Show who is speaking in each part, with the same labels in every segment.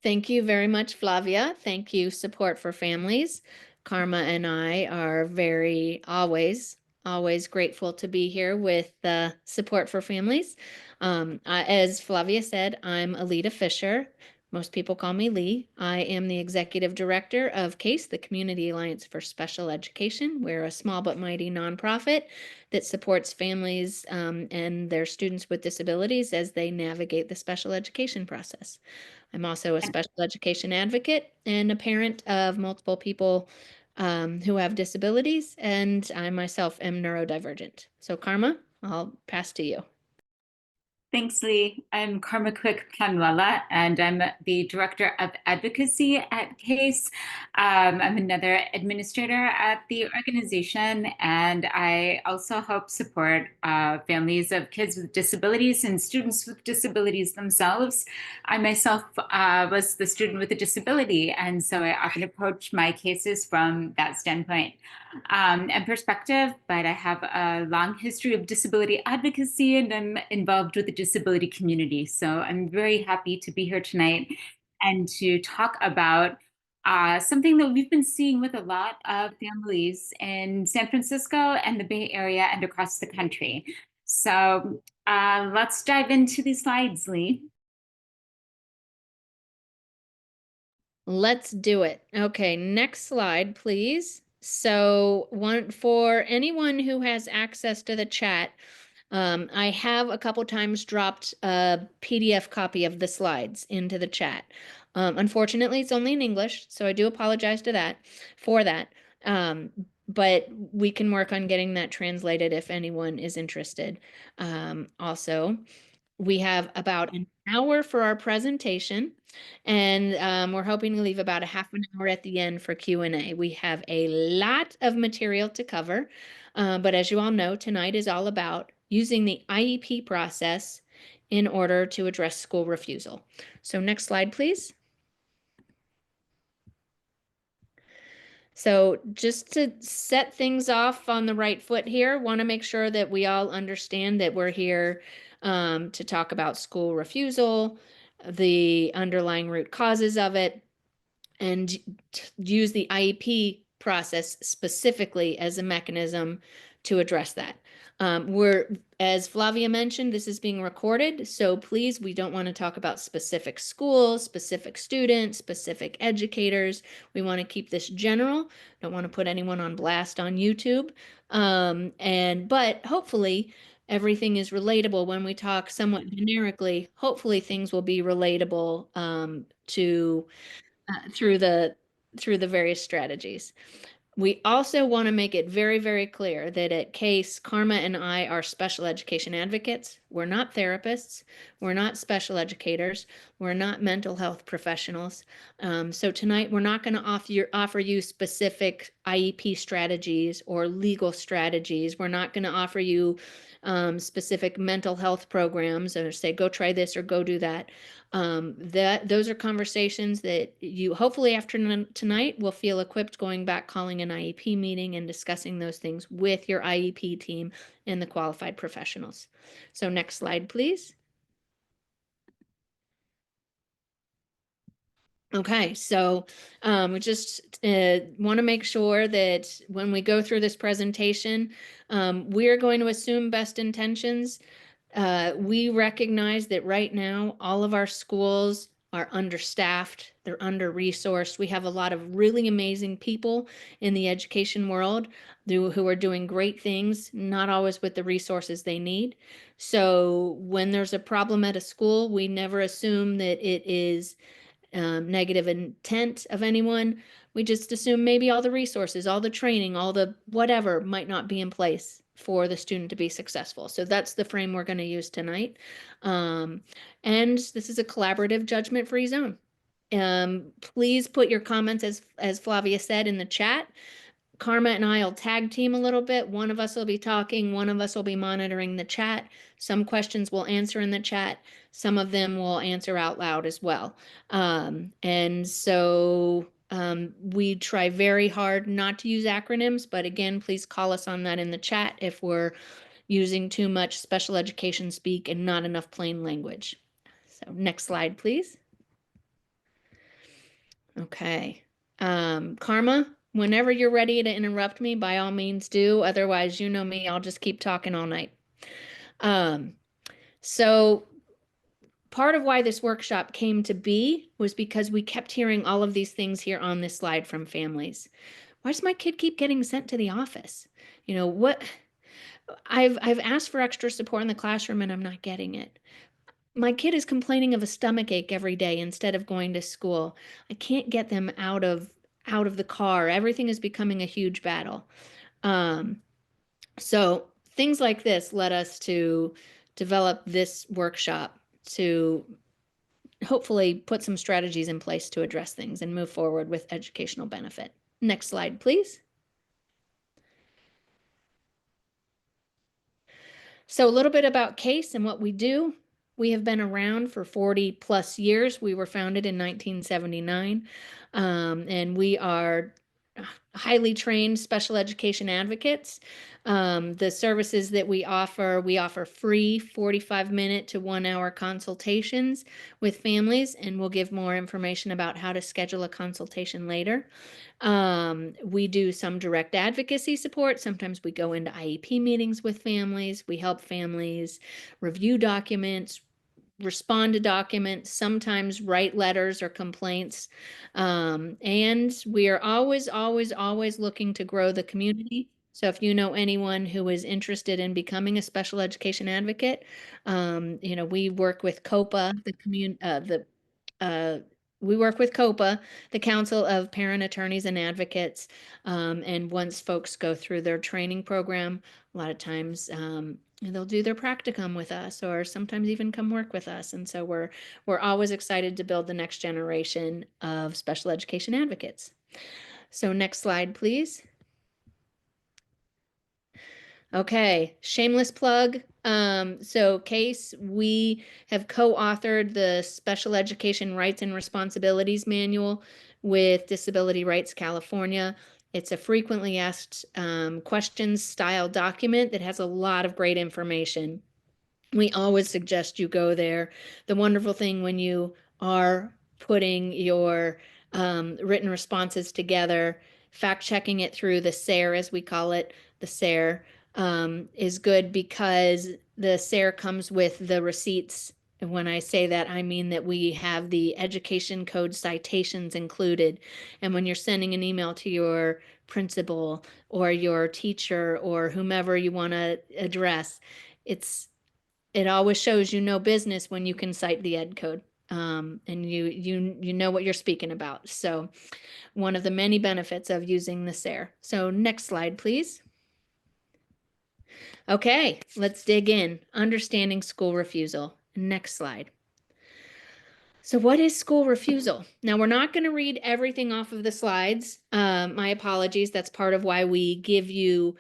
Speaker 1: Thank you very much, Flavia. Thank you, Support for Families. Karma and I are always grateful to be here with the Support for Families. As Flavia said, I'm Alita Fisher. Most people call me Lee. I am the Executive Director of CASE, the Community Alliance for Special Education. We're a small but mighty nonprofit that supports families and their students with disabilities as they navigate the special education process. I'm also a special education advocate and a parent of multiple people who have disabilities, and I myself am neurodivergent. So, Karma, I'll pass to you.
Speaker 2: Thanks, Lee. I'm Karma Quick Kanwala, and I'm the Director of Advocacy at CASE. I'm another administrator at the organization, and I also help support families of kids with disabilities and students with disabilities themselves. I myself was the student with a disability, and so I often approach my cases from that standpoint and perspective, but I have a long history of disability advocacy and I'm involved with the disability community. So I'm very happy to be here tonight and to talk about something that we've been seeing with a lot of families in San Francisco and the Bay Area and across the country. So let's dive into these slides, Lee.
Speaker 1: Let's do it. Okay, next slide, please. So, for anyone who has access to the chat, I have a couple times dropped a PDF copy of the slides into the chat. Unfortunately, it's only in English, so I do apologize for that. But we can work on getting that translated if anyone is interested. Also, we have about an hour for our presentation, and we're hoping to leave about a half an hour at the end for Q&A. We have a lot of material to cover, but as you all know, tonight is all about using the IEP process in order to address school refusal. So next slide, please. So just to set things off on the right foot here, want to make sure that we all understand that we're here to talk about school refusal, the underlying root causes of it, and use the IEP process specifically as a mechanism to address that. As Flavia mentioned, this is being recorded, so please, we don't want to talk about specific schools, specific students, specific educators. We want to keep this general. Don't want to put anyone on blast on YouTube. But hopefully everything is relatable when we talk somewhat generically. Hopefully things will be relatable to through the various strategies. We also want to make it very, very clear that at CASE, Karma and I are special education advocates. We're not therapists. We're not special educators. We're not mental health professionals. So tonight, we're not going to offer you specific IEP strategies or legal strategies. We're not going to offer you specific mental health programs or say, go try this or go do that. Those are conversations that you hopefully after tonight will feel equipped going back, calling an IEP meeting and discussing those things with your IEP team and the qualified professionals. So next slide, please. Okay, so we just want to make sure that when we go through this presentation, we are going to assume best intentions. We recognize that right now, all of our schools are understaffed, they're under-resourced. We have a lot of really amazing people in the education world who are doing great things, not always with the resources they need. So when there's a problem at a school, we never assume that it is negative intent of anyone. We just assume maybe all the resources, all the training, all the whatever might not be in place for the student to be successful. So that's the frame we're going to use tonight. And this is a collaborative judgment-free zone. Please put your comments, as Flavia said, in the chat. Karma and I will tag team a little bit. One of us will be talking, one of us will be monitoring the chat. Some questions we'll answer in the chat. Some of them we'll answer out loud as well. We try very hard not to use acronyms, but again, please call us on that in the chat if we're using too much special education speak and not enough plain language. So next slide, please. Okay. Karma, whenever you're ready to interrupt me, by all means do. Otherwise, you know me, I'll just keep talking all night. Um, so part of why this workshop came to be was because we kept hearing all of these things here on this slide from families. Why does my kid keep getting sent to the office? You know, what I've asked for extra support in the classroom and I'm not getting it. My kid is complaining of a stomach ache every day instead of going to school. I can't get them out of the car. Everything is becoming a huge battle. Um, so things like this led us to develop this workshop to hopefully put some strategies in place to address things and move forward with educational benefit. Next slide, please. So a little bit about CASE and what we do. We have been around for 40 plus years. We were founded in 1979, and we are highly trained special education advocates. The services that we offer free 45-minute to 1 hour consultations with families, and we'll give more information about how to schedule a consultation later. We do some direct advocacy support. Sometimes we go into IEP meetings with families. We help families review documents, respond to documents, sometimes write letters or complaints. And we are always, always, always looking to grow the community. So if you know anyone who is interested in becoming a special education advocate, we work with COPA, uh, we work with COPA, the Council of Parent Attorneys and Advocates. And once folks go through their training program, a lot of times they'll do their practicum with us or sometimes even come work with us. And so we're always excited to build the next generation of special education advocates. So next slide, please. Okay, shameless plug. So Case, we have co-authored the Special Education Rights and Responsibilities Manual with Disability Rights California. It's a frequently asked questions style document that has a lot of great information. We always suggest you go there. The wonderful thing when you are putting your written responses together, fact checking it through the SARE, as we call it, the SARE, is good because the SARE comes with the receipts. And when I say that, I mean that we have the education code citations included. And when you're sending an email to your principal or your teacher or whomever you want to address, it always shows you know business when you can cite the ed code. And you know what you're speaking about. So one of the many benefits of using the SARE. So next slide, please. Okay, let's dig in. Understanding school refusal. Next slide. So what is school refusal? Now we're not going to read everything off of the slides. My apologies. That's part of why we give you,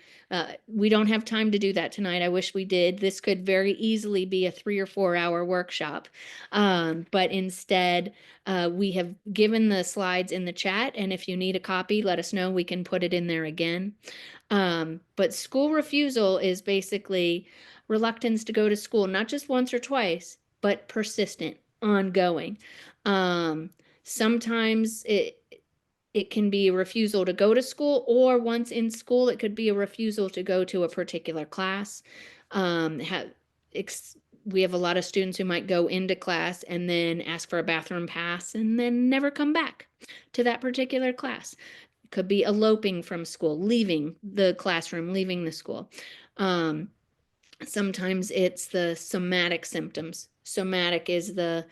Speaker 1: we don't have time to do that tonight. I wish we did. This could very easily be a 3 or 4 hour workshop. But instead, we have given the slides in the chat. And if you need a copy, let us know. We can put it in there again. But school refusal is basically reluctance to go to school, not just once or twice, but persistent, ongoing. Um, Sometimes it can be a refusal to go to school, or once in school, it could be a refusal to go to a particular class. Um, ha, we have a lot of students who might go into class and then ask for a bathroom pass and then never come back to that particular class. Could be eloping from school, leaving the classroom, leaving the school. Um, Sometimes it's the somatic symptoms. Somatic is the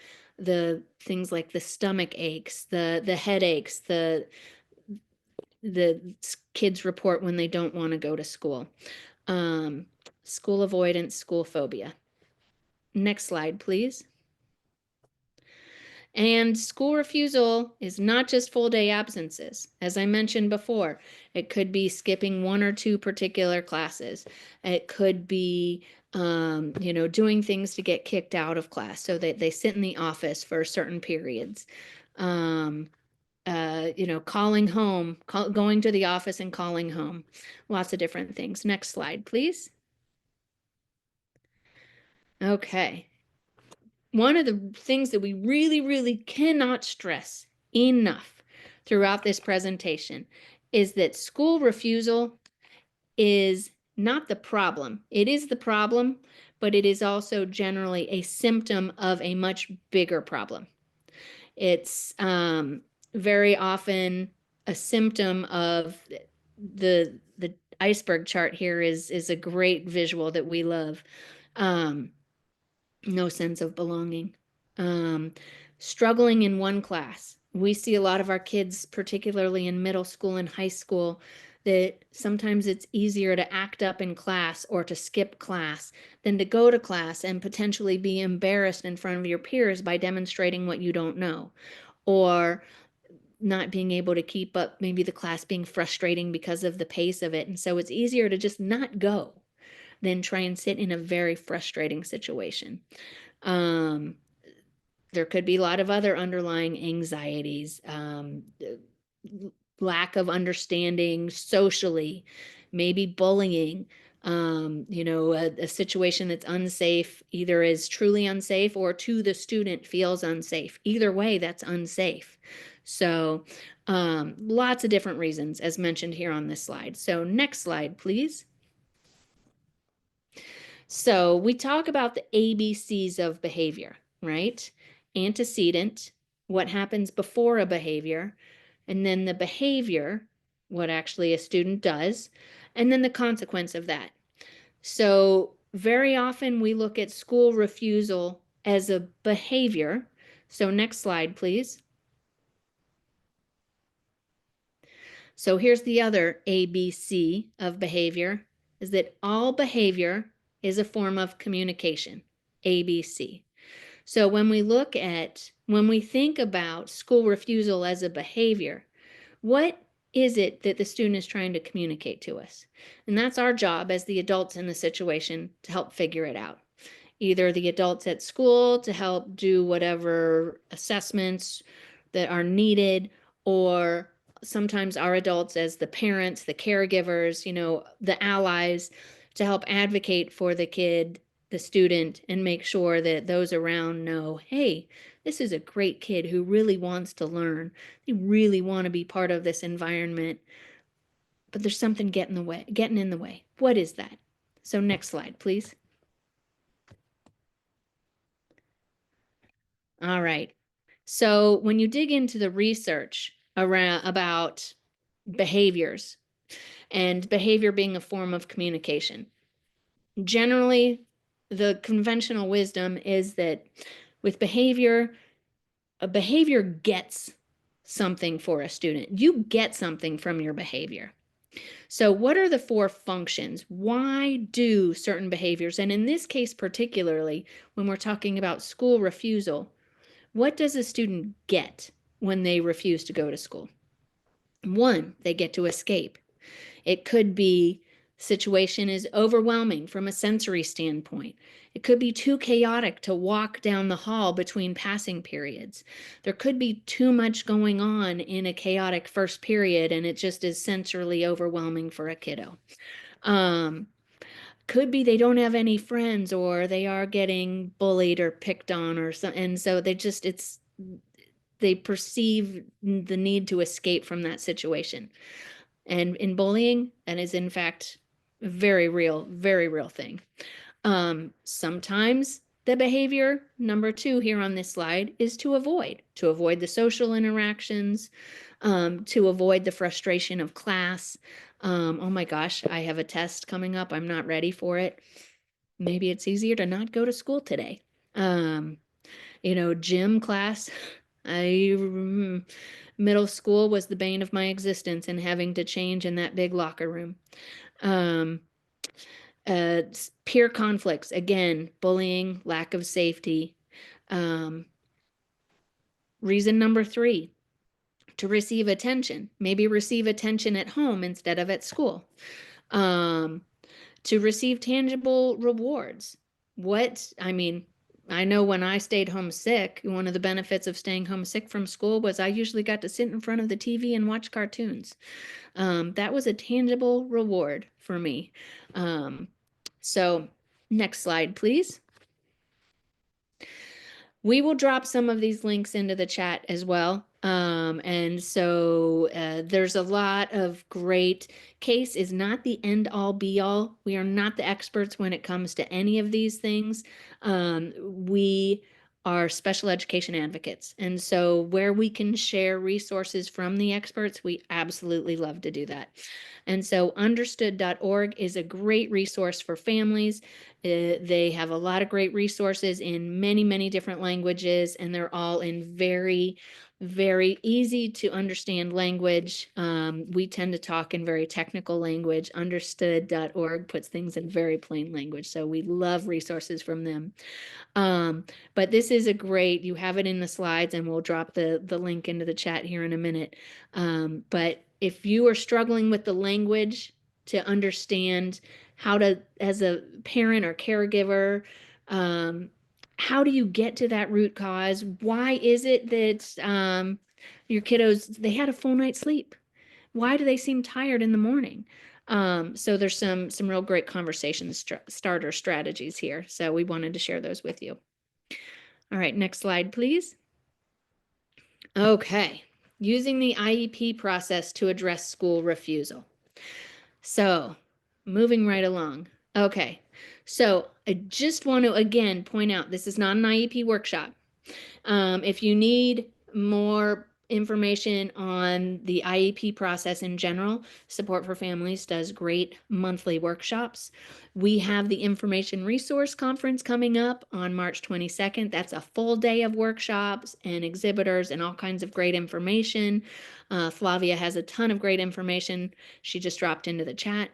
Speaker 1: things like the stomach aches, the headaches, the kids report when they don't want to go to school. Um, School avoidance, school phobia. Next slide, please. And school refusal is not just full day absences. As I mentioned before, it could be skipping 1 or 2 particular classes. It could be, doing things to get kicked out of class so that they sit in the office for certain periods. Um, Calling home, going to the office and calling home. Lots of different things. Next slide, please. Okay. One of the things that we really, really cannot stress enough throughout this presentation is that school refusal is not the problem. It is the problem, but it is also generally a symptom of a much bigger problem. It's very often a symptom of the iceberg chart here is a great visual that we love. No sense of belonging. Um, Struggling in one class. We see a lot of our kids, particularly in middle school and high school, that sometimes it's easier to act up in class or to skip class than to go to class and potentially be embarrassed in front of your peers by demonstrating what you don't know, or not being able to keep up, maybe the class being frustrating because of the pace of it. And so it's easier to just not go than try and sit in a very frustrating situation. Um, there could be a lot of other underlying anxieties, lack of understanding socially, maybe bullying, a situation that's unsafe, either is truly unsafe or to the student feels unsafe. Either way, that's unsafe. So lots of different reasons as mentioned here on this slide. So next slide, please. So we talk about the ABCs of behavior, right? Antecedent, what happens before a behavior, and then the behavior, what actually a student does, and then the consequence of that. So very often we look at school refusal as a behavior. So next slide, please. So here's the other ABC of behavior, is that all behavior is a form of communication, ABC. So when we think about school refusal as a behavior, what is it that the student is trying to communicate to us? And that's our job as the adults in the situation to help figure it out. Either the adults at school to help do whatever assessments that are needed, or sometimes our adults as the parents, the caregivers, the allies to help advocate for the kid, the student, and make sure that those around know, hey, this is a great kid who really wants to learn. They really want to be part of this environment, but there's something getting in the way. What is that? So next slide, please. All right. So when you dig into the research about behaviors and behavior being a form of communication, generally the conventional wisdom is that with behavior, a behavior gets something for a student. You get something from your behavior. So what are the four functions? Why do certain behaviors, and in this case particularly, when we're talking about school refusal, what does a student get when they refuse to go to school? One, they get to escape. It could be situation is overwhelming from a sensory standpoint. It could be too chaotic to walk down the hall between passing periods. There could be too much going on in a chaotic first period and it just is sensorily overwhelming for a kiddo. Could be they don't have any friends or they are getting bullied or picked on or so, and so they perceive the need to escape from that situation. And in bullying, that is in fact a very real thing. Sometimes the behavior number two here on this slide is to avoid the social interactions, to avoid the frustration of class. Oh my gosh, I have a test coming up. I'm not ready for it. Maybe it's easier to not go to school today. Gym class. I Middle school was the bane of my existence and having to change in that big locker room. Um, uh, Peer conflicts, again, bullying, lack of safety. Um, Reason number three, to receive attention, maybe receive attention at home instead of at school. Um, to receive tangible rewards. I know when I stayed home sick, one of the benefits of staying home sick from school was I usually got to sit in front of the TV and watch cartoons. That was a tangible reward for me. So next slide, please. We will drop some of these links into the chat as well. And so there's a lot of great. CASE is not the end all be all. We are not the experts when it comes to any of these things. We are special education advocates. And so where we can share resources from the experts, we absolutely love to do that. And so understood.org is a great resource for families. They have a lot of great resources in many, many different languages, and they're all in very, very easy to understand language. We tend to talk in very technical language. Understood.org puts things in very plain language. So we love resources from them. But this is a great, you have it in the slides, and we'll drop the link into the chat here in a minute. But if you are struggling with the language to understand how to, as a parent or caregiver, how do you get to that root cause? Why is it that your kiddos, they had a full night's sleep? Why do they seem tired in the morning? So there's some real great conversation starter strategies here. So we wanted to share those with you. All right, next slide, please. Okay, using the IEP process to address school refusal. So moving right along. Okay, so I just want to again point out this is not an IEP workshop. If you need more information on the IEP process in general, Support for Families does great monthly workshops. We have the Information Resource Conference coming up on March 22nd. That's a full day of workshops and exhibitors and all kinds of great information. Flavia has a ton of great information. She just dropped into the chat.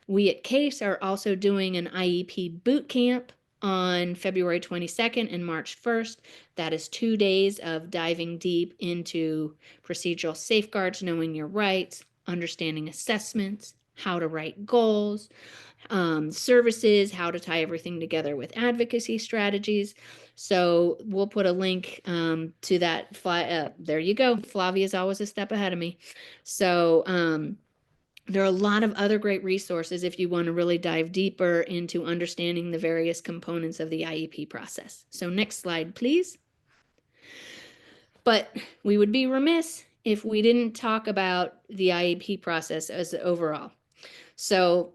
Speaker 1: We at CASE are also doing an IEP boot camp on February 22nd and March 1st. That is 2 days of diving deep into procedural safeguards, knowing your rights, understanding assessments, how to write goals, services, how to tie everything together with advocacy strategies. So we'll put a link to that. There you go. Flavia is always a step ahead of me. So there are a lot of other great resources if you want to really dive deeper into understanding the various components of the IEP process. So next slide, please. But we would be remiss if we didn't talk about the IEP process as overall. So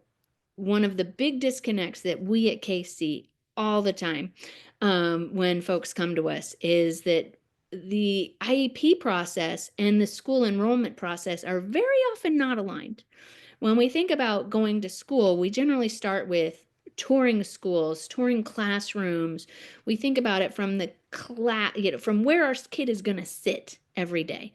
Speaker 1: one of the big disconnects that we at CASE see all the time when folks come to us is that the IEP process and the school enrollment process are very often not aligned. When we think about going to school, we generally start with touring schools, touring classrooms. We think about it from the class, from where our kid is going to sit every day.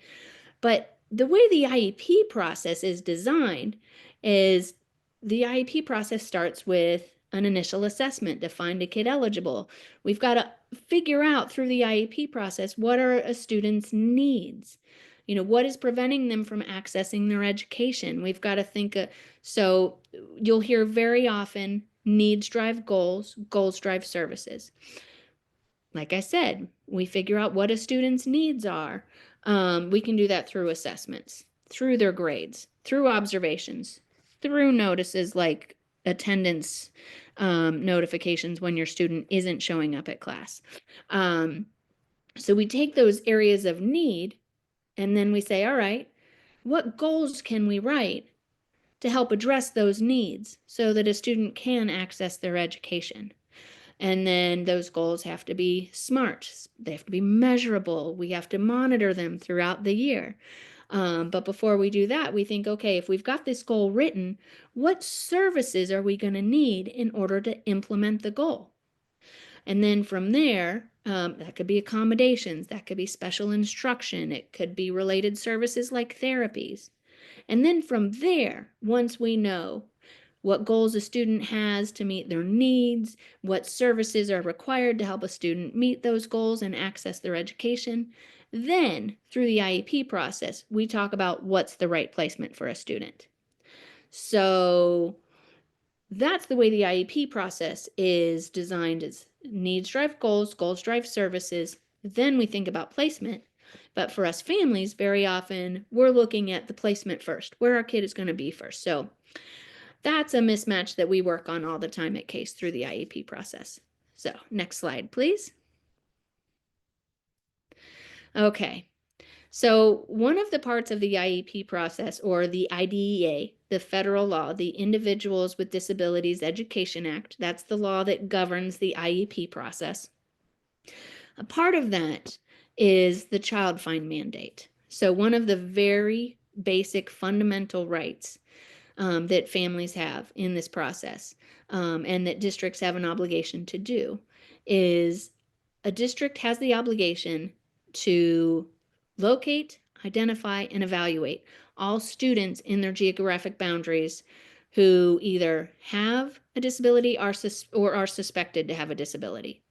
Speaker 1: But the way the IEP process is designed is the IEP process starts with an initial assessment to find a kid eligible. We've got to figure out through the IEP process what are a student's needs. What is preventing them from accessing their education? We've got to think. So you'll hear very often needs drive goals, goals drive services. Like I said, we figure out what a student's needs are. We can do that through assessments, through their grades, through observations, through notices like attendance notifications when your student isn't showing up at class. So we take those areas of need and then we say, all right, what goals can we write to help address those needs so that a student can access their education? And then those goals have to be SMART. They have to be measurable. We have to monitor them throughout the year. But before we do that, we think, okay, if we've got this goal written, what services are we going to need in order to implement the goal? And then from there, that could be accommodations, that could be special instruction, it could be related services like therapies. And then from there, once we know what goals a student has to meet their needs, what services are required to help a student meet those goals and access their education, then through the IEP process, we talk about what's the right placement for a student. So that's the way the IEP process is designed, is needs drive goals, goals drive services. Then we think about placement. But for us families, very often we're looking at the placement first, where our kid is going to be first. So that's a mismatch that we work on all the time at CASE through the IEP process. So next slide, please. Okay. So one of the parts of the IEP process, or the IDEA, the federal law, the Individuals with Disabilities Education Act, that's the law that governs the IEP process. A part of that is the child find mandate. So one of the very basic fundamental rights that families have in this process, and that districts have an obligation to do, is a district has the obligation to locate, identify, and evaluate all students in their geographic boundaries who either have a disability or are suspected to have a disability.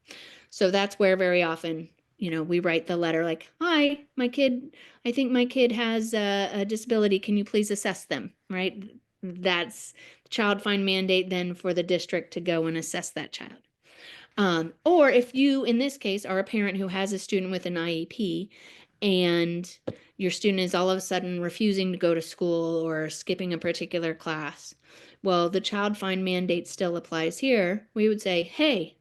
Speaker 1: So that's where very often, we write the letter like, hi, I think my kid has a disability. Can you please assess them? Right? That's child find mandate then for the district to go and assess that child. Or if you, in this case, are a parent who has a student with an IEP and your student is all of a sudden refusing to go to school or skipping a particular class, well, the child find mandate still applies here. We would say, hey,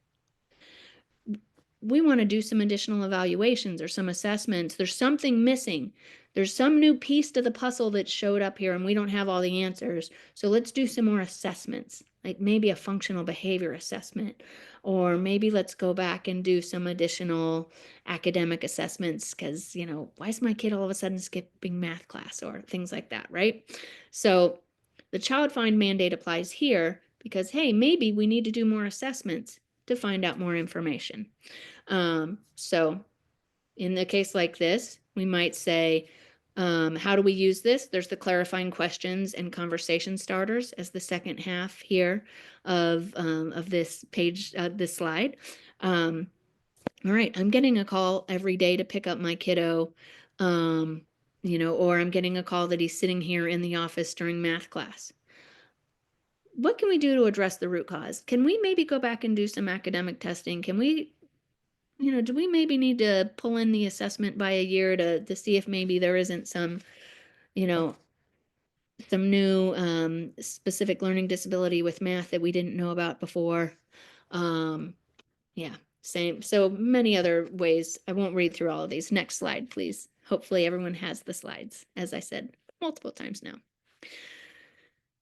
Speaker 1: we want to do some additional evaluations or some assessments. There's something missing. There's some new piece to the puzzle that showed up here and we don't have all the answers. So let's do some more assessments, like maybe a functional behavior assessment, or maybe let's go back and do some additional academic assessments because, why is my kid all of a sudden skipping math class or things like that, right? So the child find mandate applies here because, hey, maybe we need to do more assessments to find out more information. So in the case like this, we might say, how do we use this? There's the clarifying questions and conversation starters as the second half here of this page, this slide. All right, I'm getting a call every day to pick up my kiddo, or I'm getting a call that he's sitting here in the office during math class. What can we do to address the root cause? Can we maybe go back and do some academic testing? Can we do we maybe need to pull in the assessment by a year to see if maybe there isn't some, you know, some new specific learning disability with math that we didn't know about before? Um, yeah, same. So many other ways. I won't read through all of these. Next slide, please. Hopefully everyone has the slides, as I said multiple times now.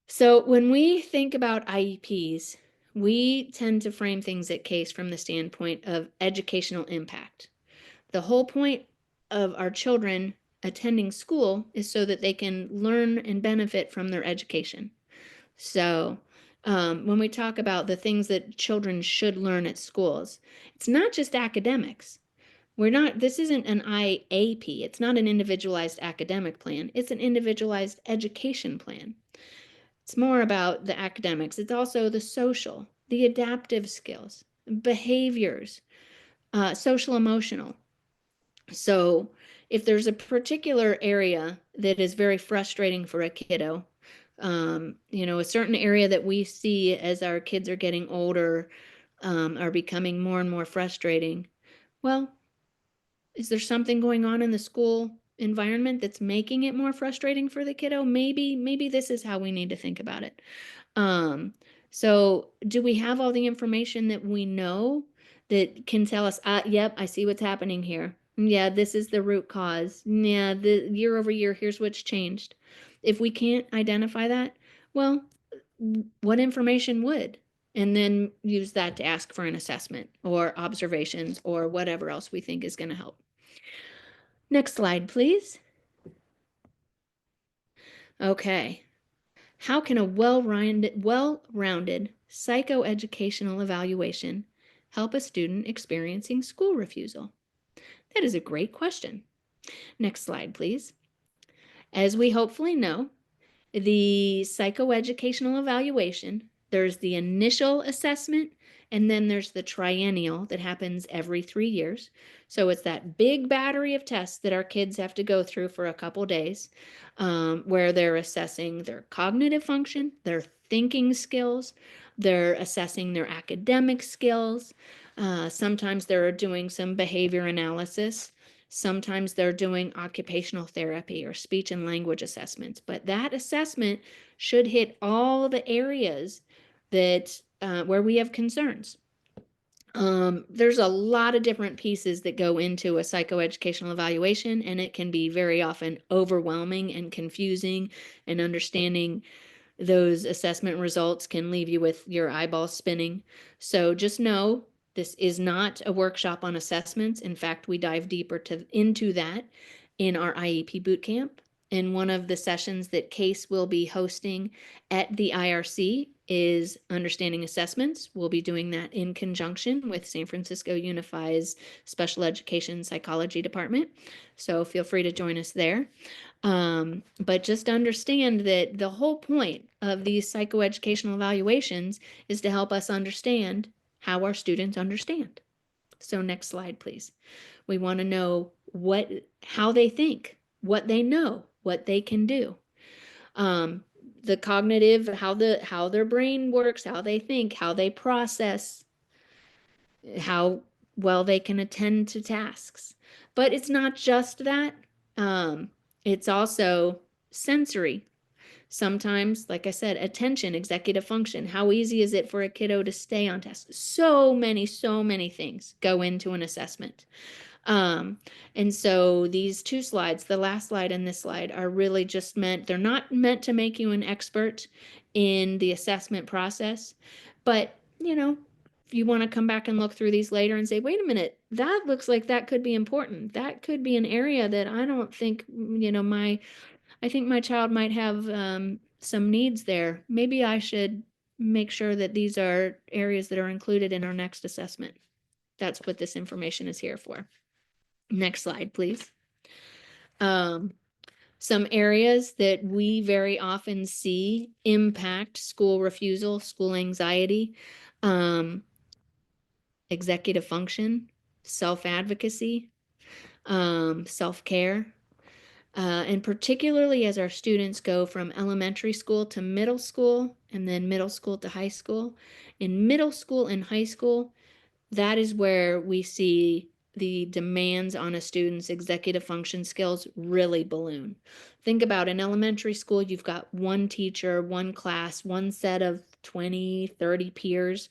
Speaker 1: So when we think about IEPs, we tend to frame things at CASE from the standpoint of educational impact. The whole point of our children attending school is so that they can learn and benefit from their education. So when we talk about the things that children should learn at schools, it's not just academics. This isn't an IAP. It's not an individualized academic plan. It's an individualized education plan. It's more about the academics. It's also the social, the adaptive skills, behaviors, social emotional. So if there's a particular area that is very frustrating for a kiddo, a certain area that we see as our kids are getting older, are becoming more and more frustrating, well, is there something going on in the school environment that's making it more frustrating for the kiddo? Maybe this is how we need to think about it. So do we have all the information that we know that can tell us, yep, I see what's happening here. Yeah, this is the root cause. Yeah, the year over year, here's what's changed. If we can't identify that, well, what information would? And then use that to ask for an assessment or observations or whatever else we think is going to help. Next slide, please. Okay. How can a well-rounded psychoeducational evaluation help a student experiencing school refusal? That is a great question. Next slide, please. As we hopefully know, the psychoeducational evaluation, there's the initial assessment, and then there's the triennial that happens every 3 years. So it's that big battery of tests that our kids have to go through for a couple days, where they're assessing their cognitive function, their thinking skills, they're assessing their academic skills. Sometimes they're doing some behavior analysis. Sometimes they're doing occupational therapy or speech and language assessments, but that assessment should hit all the areas that where we have concerns. There's a lot of different pieces that go into a psychoeducational evaluation, and it can be very often overwhelming and confusing, and understanding those assessment results can leave you with your eyeballs spinning. So just know this is not a workshop on assessments. In fact, we dive deeper into that in our IEP bootcamp. And one of the sessions that Case will be hosting at the IRC is understanding assessments. We'll be doing that in conjunction with San Francisco Unified's Special Education Psychology Department. So feel free to join us there. But just understand that the whole point of these psychoeducational evaluations is to help us understand how our students understand. So next slide, please. We want to know how they think, what they know, what they can do. The cognitive, how their brain works, how they think, how they process, how well they can attend to tasks. But it's not just that. It's also sensory. Sometimes, like I said, attention, executive function. How easy is it for a kiddo to stay on task? So many things go into an assessment. Um, and so these two slides, the last slide and this slide, are really just they're not meant to make you an expert in the assessment process, but if you want to come back and look through these later and say, wait a minute, that looks like that could be important. That could be an area that I don't think, I think my child might have some needs there. Maybe I should make sure that these are areas that are included in our next assessment. That's what this information is here for. Next slide, please. Um, some areas that we very often see impact school refusal, school anxiety, executive function, self-advocacy, self-care, and particularly as our students go from elementary school to middle school and then middle school to high school. In middle school and high school, that is where we see the demands on a student's executive function skills really balloon. Think about in elementary school, you've got one teacher, one class, one set of 20, 30 peers,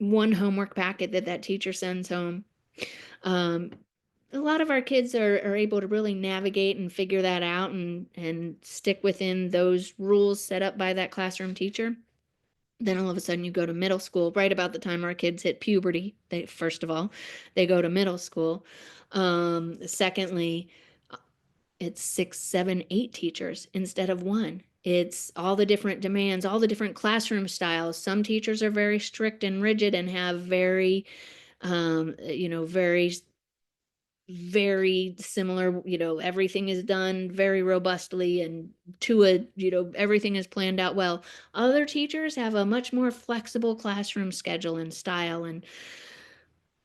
Speaker 1: one homework packet that teacher sends home. Um, a lot of our kids are able to really navigate and figure that out and stick within those rules set up by that classroom teacher. Then all of a sudden you go to middle school, right about the time our kids hit puberty. First of all, they go to middle school. Secondly, it's 6, 7, 8 teachers instead of one. It's all the different demands, all the different classroom styles. Some teachers are very strict and rigid and have very, very similar, everything is done very robustly and to everything is planned out well. Other teachers have a much more flexible classroom schedule and style, and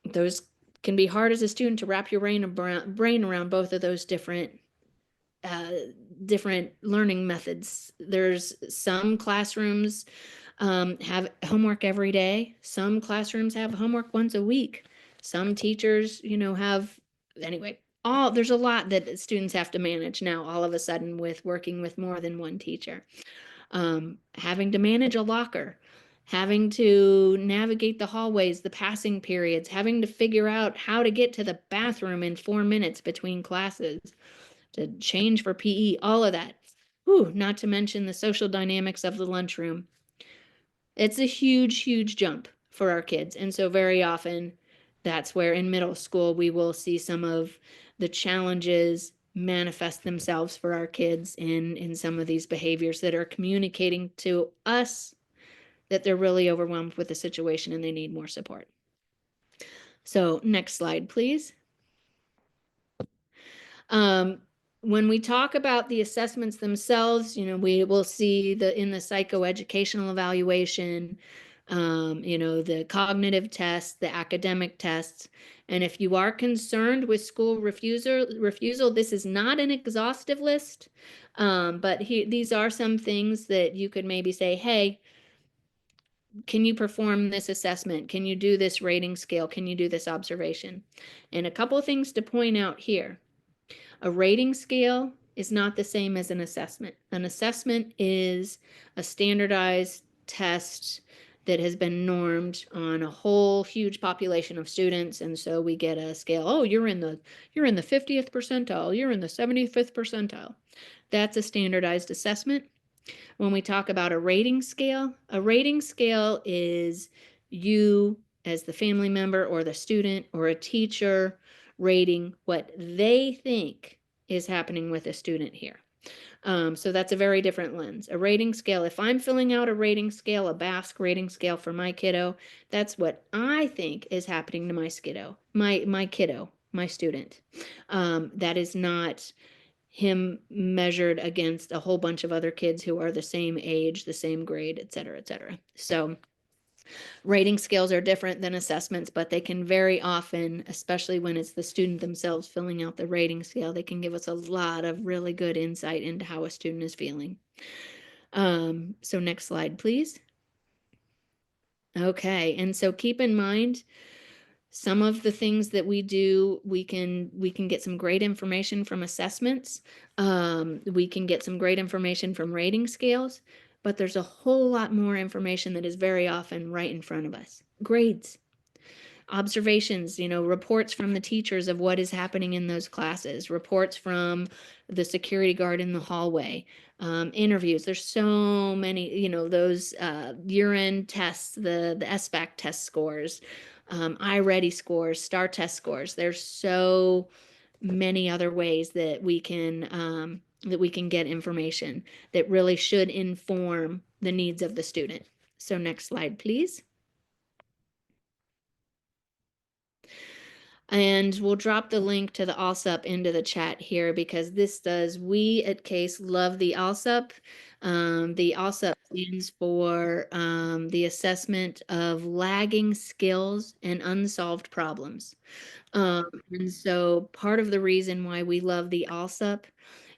Speaker 1: those can be hard as a student to wrap your brain around both of those uh, different learning methods. There's some classrooms have homework every day. Some classrooms have homework once a week. Some teachers, have, anyway, there's a lot that students have to manage now all of a sudden with working with more than one teacher. Having to manage a locker, having to navigate the hallways, the passing periods, having to figure out how to get to the bathroom in 4 minutes between classes, to change for PE, all of that. Whew, not to mention the social dynamics of the lunchroom. It's a huge jump for our kids. And so very often that's where in middle school we will see some of the challenges manifest themselves for our kids in some of these behaviors that are communicating to us that they're really overwhelmed with the situation and they need more support. So next slide, please. When we talk about the assessments themselves, we will see in the psychoeducational evaluation, the cognitive tests, the academic tests. And if you are concerned with school refusal, this is not an exhaustive list, but these are some things that you could maybe say, hey, can you perform this assessment? Can you do this rating scale? Can you do this observation? And a couple of things to point out here. A rating scale is not the same as an assessment. An assessment is a standardized test that has been normed on a whole huge population of students. And so we get a scale, oh, you're in the 50th percentile, you're in the 75th percentile. That's a standardized assessment. When we talk about a rating scale is you as the family member or the student or a teacher rating what they think is happening with a student here. So that's a very different lens. A rating scale, if I'm filling out a rating scale, a Basque rating scale for my kiddo, that's what I think is happening to my kiddo, my student. That is not him measured against a whole bunch of other kids who are the same age, the same grade, et cetera, et cetera. So rating scales are different than assessments, but they can very often, especially when it's the student themselves filling out the rating scale, they can give us a lot of really good insight into how a student is feeling. So next slide, please. Okay, and so keep in mind, some of the things that we do, we can get some great information from assessments. We can get some great information from rating scales, but there's a whole lot more information that is very often right in front of us. Grades, observations, reports from the teachers of what is happening in those classes, reports from the security guard in the hallway, interviews. There's so many, those year-end tests, the SBAC test scores, iReady scores, STAR test scores. There's so many other ways that we can get information that really should inform the needs of the student. So next slide, please. And we'll drop the link to the ALSUP into the chat here because we at CASE love the ALSUP. The ALSUP stands for the assessment of lagging skills and unsolved problems. And so part of the reason why we love the ALSUP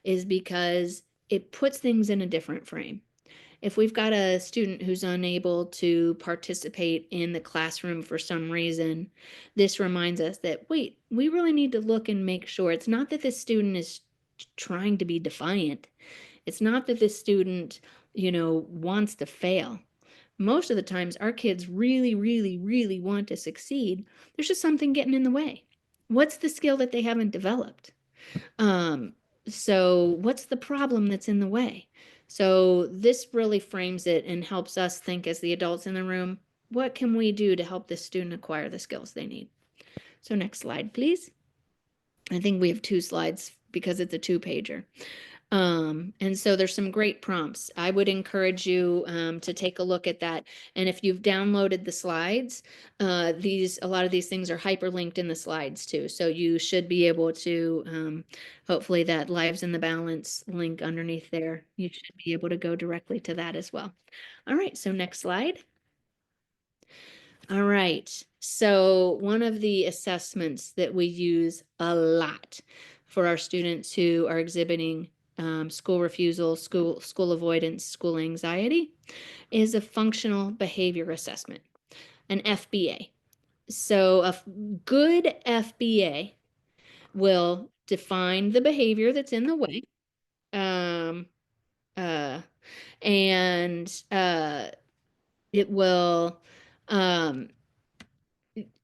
Speaker 1: is because it puts things in a different frame. If we've got a student who's unable to participate in the classroom for some reason, this reminds us that, wait, we really need to look and make sure it's not that this student is trying to be defiant. It's not that this student, wants to fail. Most of the times, our kids really, really, really want to succeed. There's just something getting in the way. What's the skill that they haven't developed? Um, so what's the problem that's in the way? So this really frames it and helps us think as the adults in the room, what can we do to help this student acquire the skills they need? So next slide, please. I think we have 2 slides because it's a 2-pager. And so there's some great prompts. I would encourage you to take a look at that. And if you've downloaded the slides, a lot of these things are hyperlinked in the slides too. So you should be able to, hopefully that Lives in the Balance link underneath there, you should be able to go directly to that as well. All right, so next slide. All right, so one of the assessments that we use a lot for our students who are exhibiting school refusal, school avoidance, school anxiety is a functional behavior assessment, an FBA. So a good FBA will define the behavior that's in the way, um, uh, and it will um,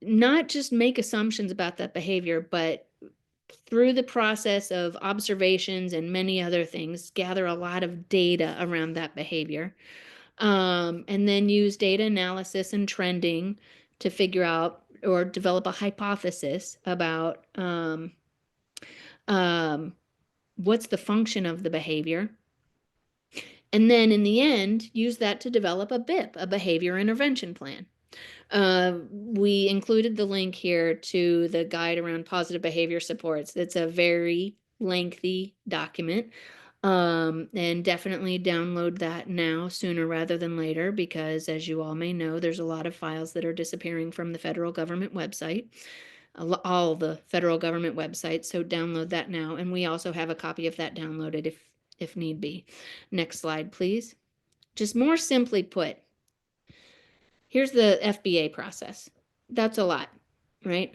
Speaker 1: not just make assumptions about that behavior, but through the process of observations and many other things, gather a lot of data around that behavior. And then use data analysis and trending to figure out or develop a hypothesis about what's the function of the behavior. And then in the end, use that to develop a BIP, a behavior intervention plan. We included the link here to the guide around positive behavior supports. It's a very lengthy document. And definitely download that now sooner rather than later, because as you all may know, there's a lot of files that are disappearing from the federal government website, all the federal government websites. So download that now. And we also have a copy of that downloaded if need be. Next slide, please. Just more simply put, here's the FBA process. That's a lot, right?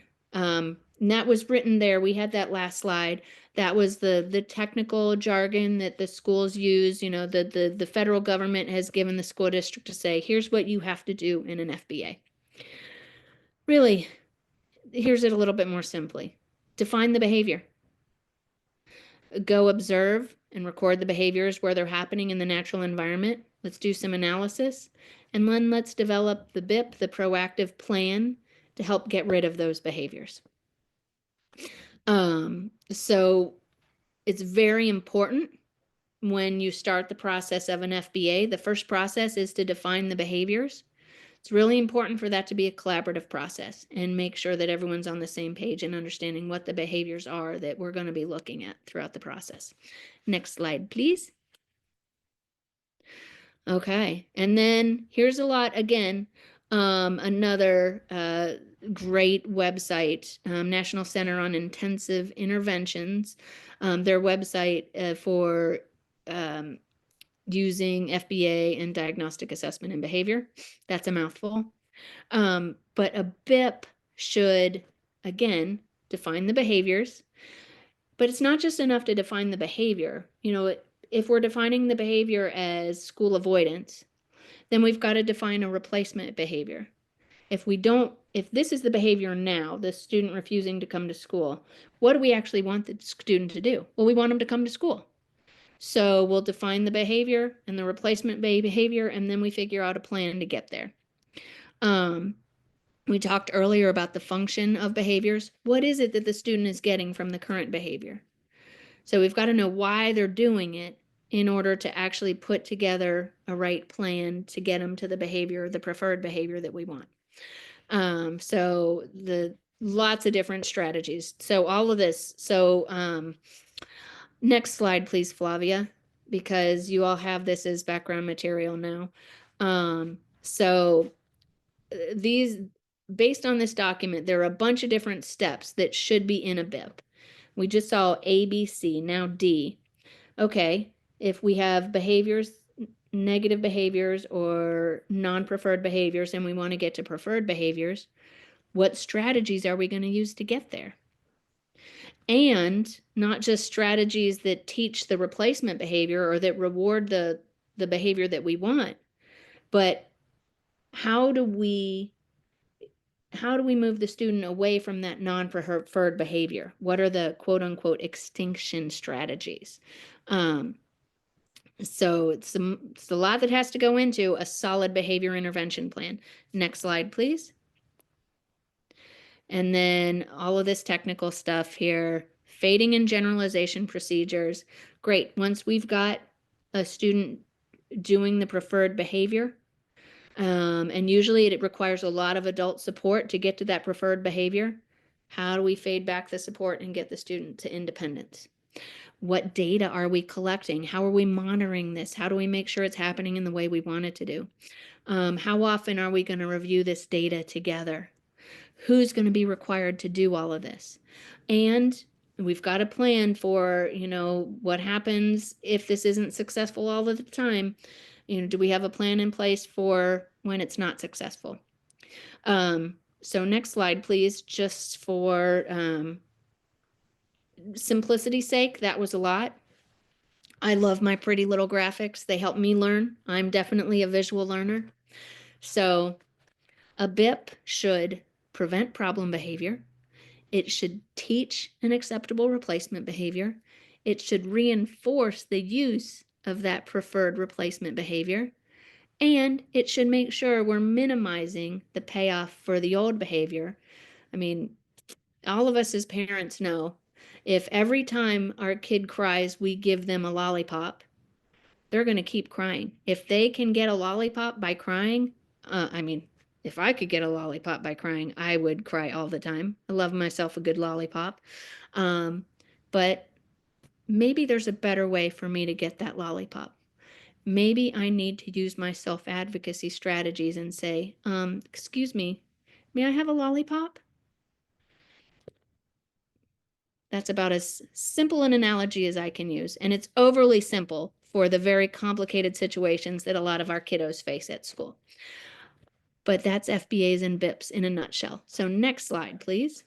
Speaker 1: And that was written there. We had that last slide. That was the technical jargon that the schools use. You know, the federal government has given the school district to say, here's what you have to do in an FBA. Really, here's it a little bit more simply. Define the behavior. Go observe and record the behaviors where they're happening in the natural environment. Let's do some analysis. And then let's develop the BIP, the proactive plan, to help get rid of those behaviors. So it's very important when you start the process of an FBA. The first process is to define the behaviors. It's really important for that to be a collaborative process and make sure that everyone's on the same page and understanding what the behaviors are that we're going to be looking at throughout the process. Next slide, please. Okay, and then here's a lot again. Another great website, National Center on Intensive Interventions. Their website for using FBA and diagnostic assessment and behavior. That's a mouthful. But a BIP should, again, define the behaviors. But it's not just enough to define the behavior. You know, if we're defining the behavior as school avoidance, then we've got to define a replacement behavior. If we don't, if this is the behavior now, the student refusing to come to school, what do we actually want the student to do? Well, we want them to come to school. So we'll define the behavior and the replacement behavior, and then we figure out a plan to get there. We talked earlier about the function of behaviors. What is it that the student is getting from the current behavior? So we've got to know why they're doing it in order to actually put together a right plan to get them to the behavior, the preferred behavior that we want. So the lots of different strategies. So all of this. So next slide, please, Flavia, because you all have this as background material now. So these, based on this document, there are a bunch of different steps that should be in a BIP. We just saw A, B, C, now D. Okay, if we have behaviors, negative behaviors or non-preferred behaviors, and we want to get to preferred behaviors, what strategies are we going to use to get there? And not just strategies that teach the replacement behavior or that reward the behavior that we want, but how do we move the student away from that non-preferred behavior? What are the quote unquote extinction strategies? So it's a lot that has to go into a solid behavior intervention plan. Next slide, please. And then all of this technical stuff here, fading and generalization procedures. Great. Once we've got a student doing the preferred behavior, and usually it requires a lot of adult support to get to that preferred behavior. How do we fade back the support and get the student to independence? What data are we collecting? How are we monitoring this? How do we make sure it's happening in the way we want it to do? How often are we going to review this data together? Who's going to be required to do all of this? And we've got a plan for, you know, what happens if this isn't successful all of the time. You know, do we have a plan in place for when it's not successful? So next slide, please, just for simplicity's sake, that was a lot. I love my pretty little graphics. They help me learn. I'm definitely a visual learner. So a BIP should prevent problem behavior. It should teach an acceptable replacement behavior. It should reinforce the use of that preferred replacement behavior. And it should make sure we're minimizing the payoff for the old behavior. I mean, all of us as parents know if every time our kid cries, we give them a lollipop, they're going to keep crying. If they can get a lollipop by crying, I mean, if I could get a lollipop by crying, I would cry all the time. I love myself a good lollipop. But maybe there's a better way for me to get that lollipop. Maybe I need to use my self-advocacy strategies and say, excuse me, may I have a lollipop? That's about as simple an analogy as I can use. And it's overly simple for the very complicated situations that a lot of our kiddos face at school. But that's FBAs and BIPs in a nutshell. So next slide, please.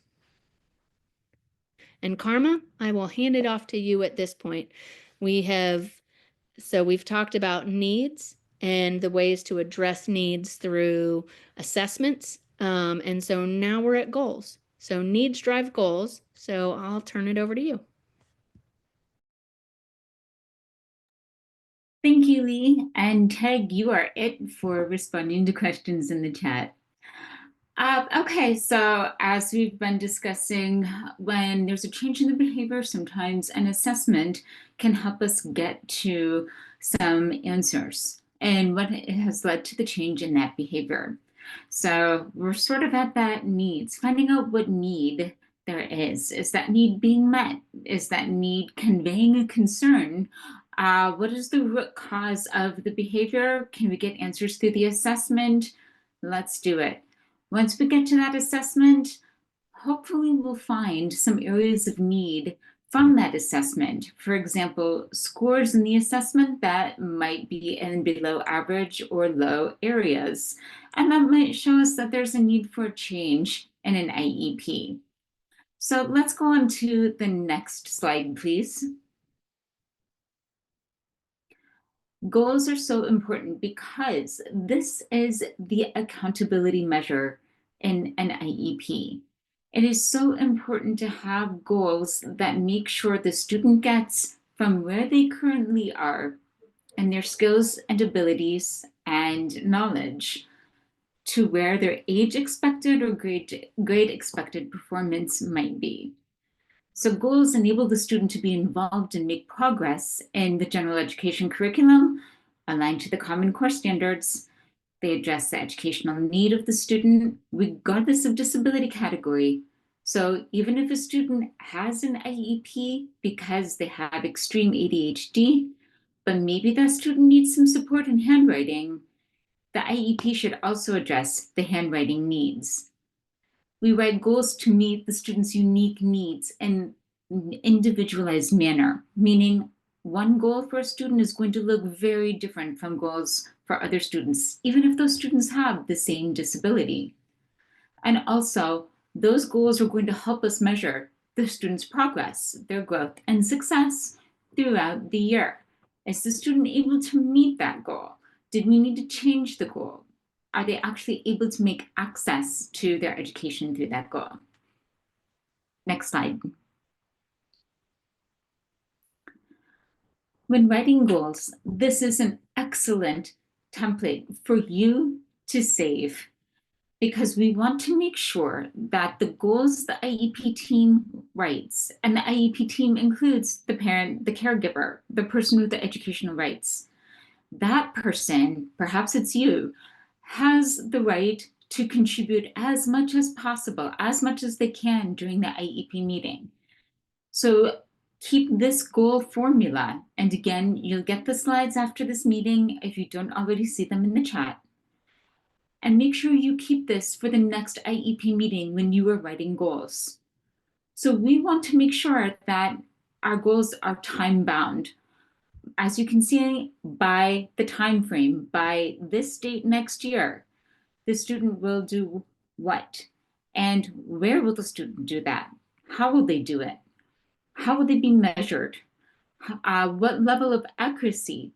Speaker 1: And Karma, I will hand it off to you at this point. We have, so we've talked about needs and the ways to address needs through assessments. And so now we're at goals. So needs drive goals. So I'll turn it over to you.
Speaker 2: Thank you, Lee. And Teg, you are it for responding to questions in the chat. Okay, so as we've been discussing, when there's a change in the behavior, sometimes an assessment can help us get to some answers and what has led to the change in that behavior. So we're sort of at that needs, finding out what need there is. Is that need being met? Is that need conveying a concern? What is the root cause of the behavior? Can we get answers through the assessment? Let's do it. Once we get to that assessment, hopefully we'll find some areas of need from that assessment. For example, scores in the assessment that might be in below average or low areas. And that might show us that there's a need for a change in an IEP. So let's go on to the next slide, please. Goals are so important because this is the accountability measure in an IEP. It is so important to have goals that make sure the student gets from where they currently are and their skills and abilities and knowledge to where their age expected or grade expected performance might be. So goals enable the student to be involved and make progress in the general education curriculum, aligned to the Common Core standards. They address the educational need of the student, regardless of disability category. So even if a student has an IEP because they have extreme ADHD, but maybe that student needs some support in handwriting, the IEP should also address the handwriting needs. We write goals to meet the student's unique needs in an individualized manner, meaning one goal for a student is going to look very different from goals for other students, even if those students have the same disability. And also, those goals are going to help us measure the student's progress, their growth, and success throughout the year. Is the student able to meet that goal? Did we need to change the goal? Are they actually able to make access to their education through that goal? Next slide. When writing goals, this is an excellent template for you to save because we want to make sure that the goals the IEP team writes, and the IEP team includes the parent, the caregiver, the person with the educational rights, that person, perhaps it's you, has the right to contribute as much as possible, as much as they can during the IEP meeting. So keep this goal formula. And again, you'll get the slides after this meeting if you don't already see them in the chat. And make sure you keep this for the next IEP meeting when you are writing goals. So we want to make sure that our goals are time bound. As you can see by the time frame, by this date next year, the student will do what? And where will the student do that? How will they do it? How will they be measured? What level of accuracy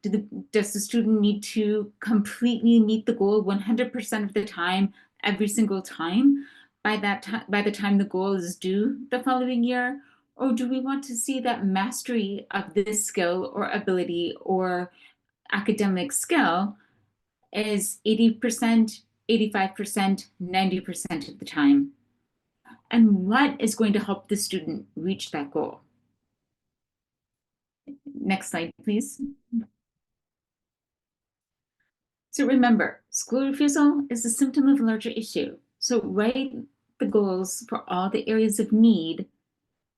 Speaker 2: does the student need to completely meet the goal 100% of the time, every single time, by the time the goal is due the following year? Or do we want to see that mastery of this skill or ability or academic skill is 80%, 85%, 90% of the time? And what is going to help the student reach that goal? Next slide, please. So remember, school refusal is a symptom of a larger issue. So write the goals for all the areas of need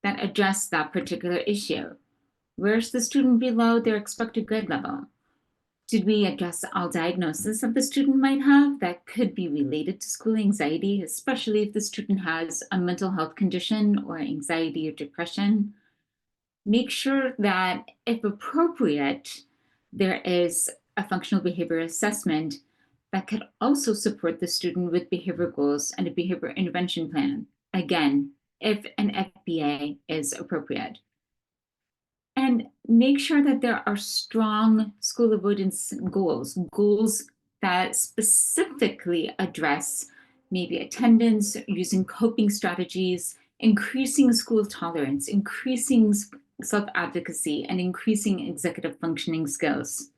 Speaker 2: that address that particular issue. Where's the student below their expected grade level? Did we address all diagnoses that the student might have that could be related to school anxiety, especially if the student has a mental health condition or anxiety or depression? Make sure that, if appropriate, there is a functional behavior assessment that could also support the student with behavior goals and a behavior intervention plan. Again, if an FBA is appropriate. And make sure that there are strong school avoidance goals that specifically address maybe attendance, using coping strategies, increasing school tolerance, increasing self-advocacy, and increasing executive functioning skills.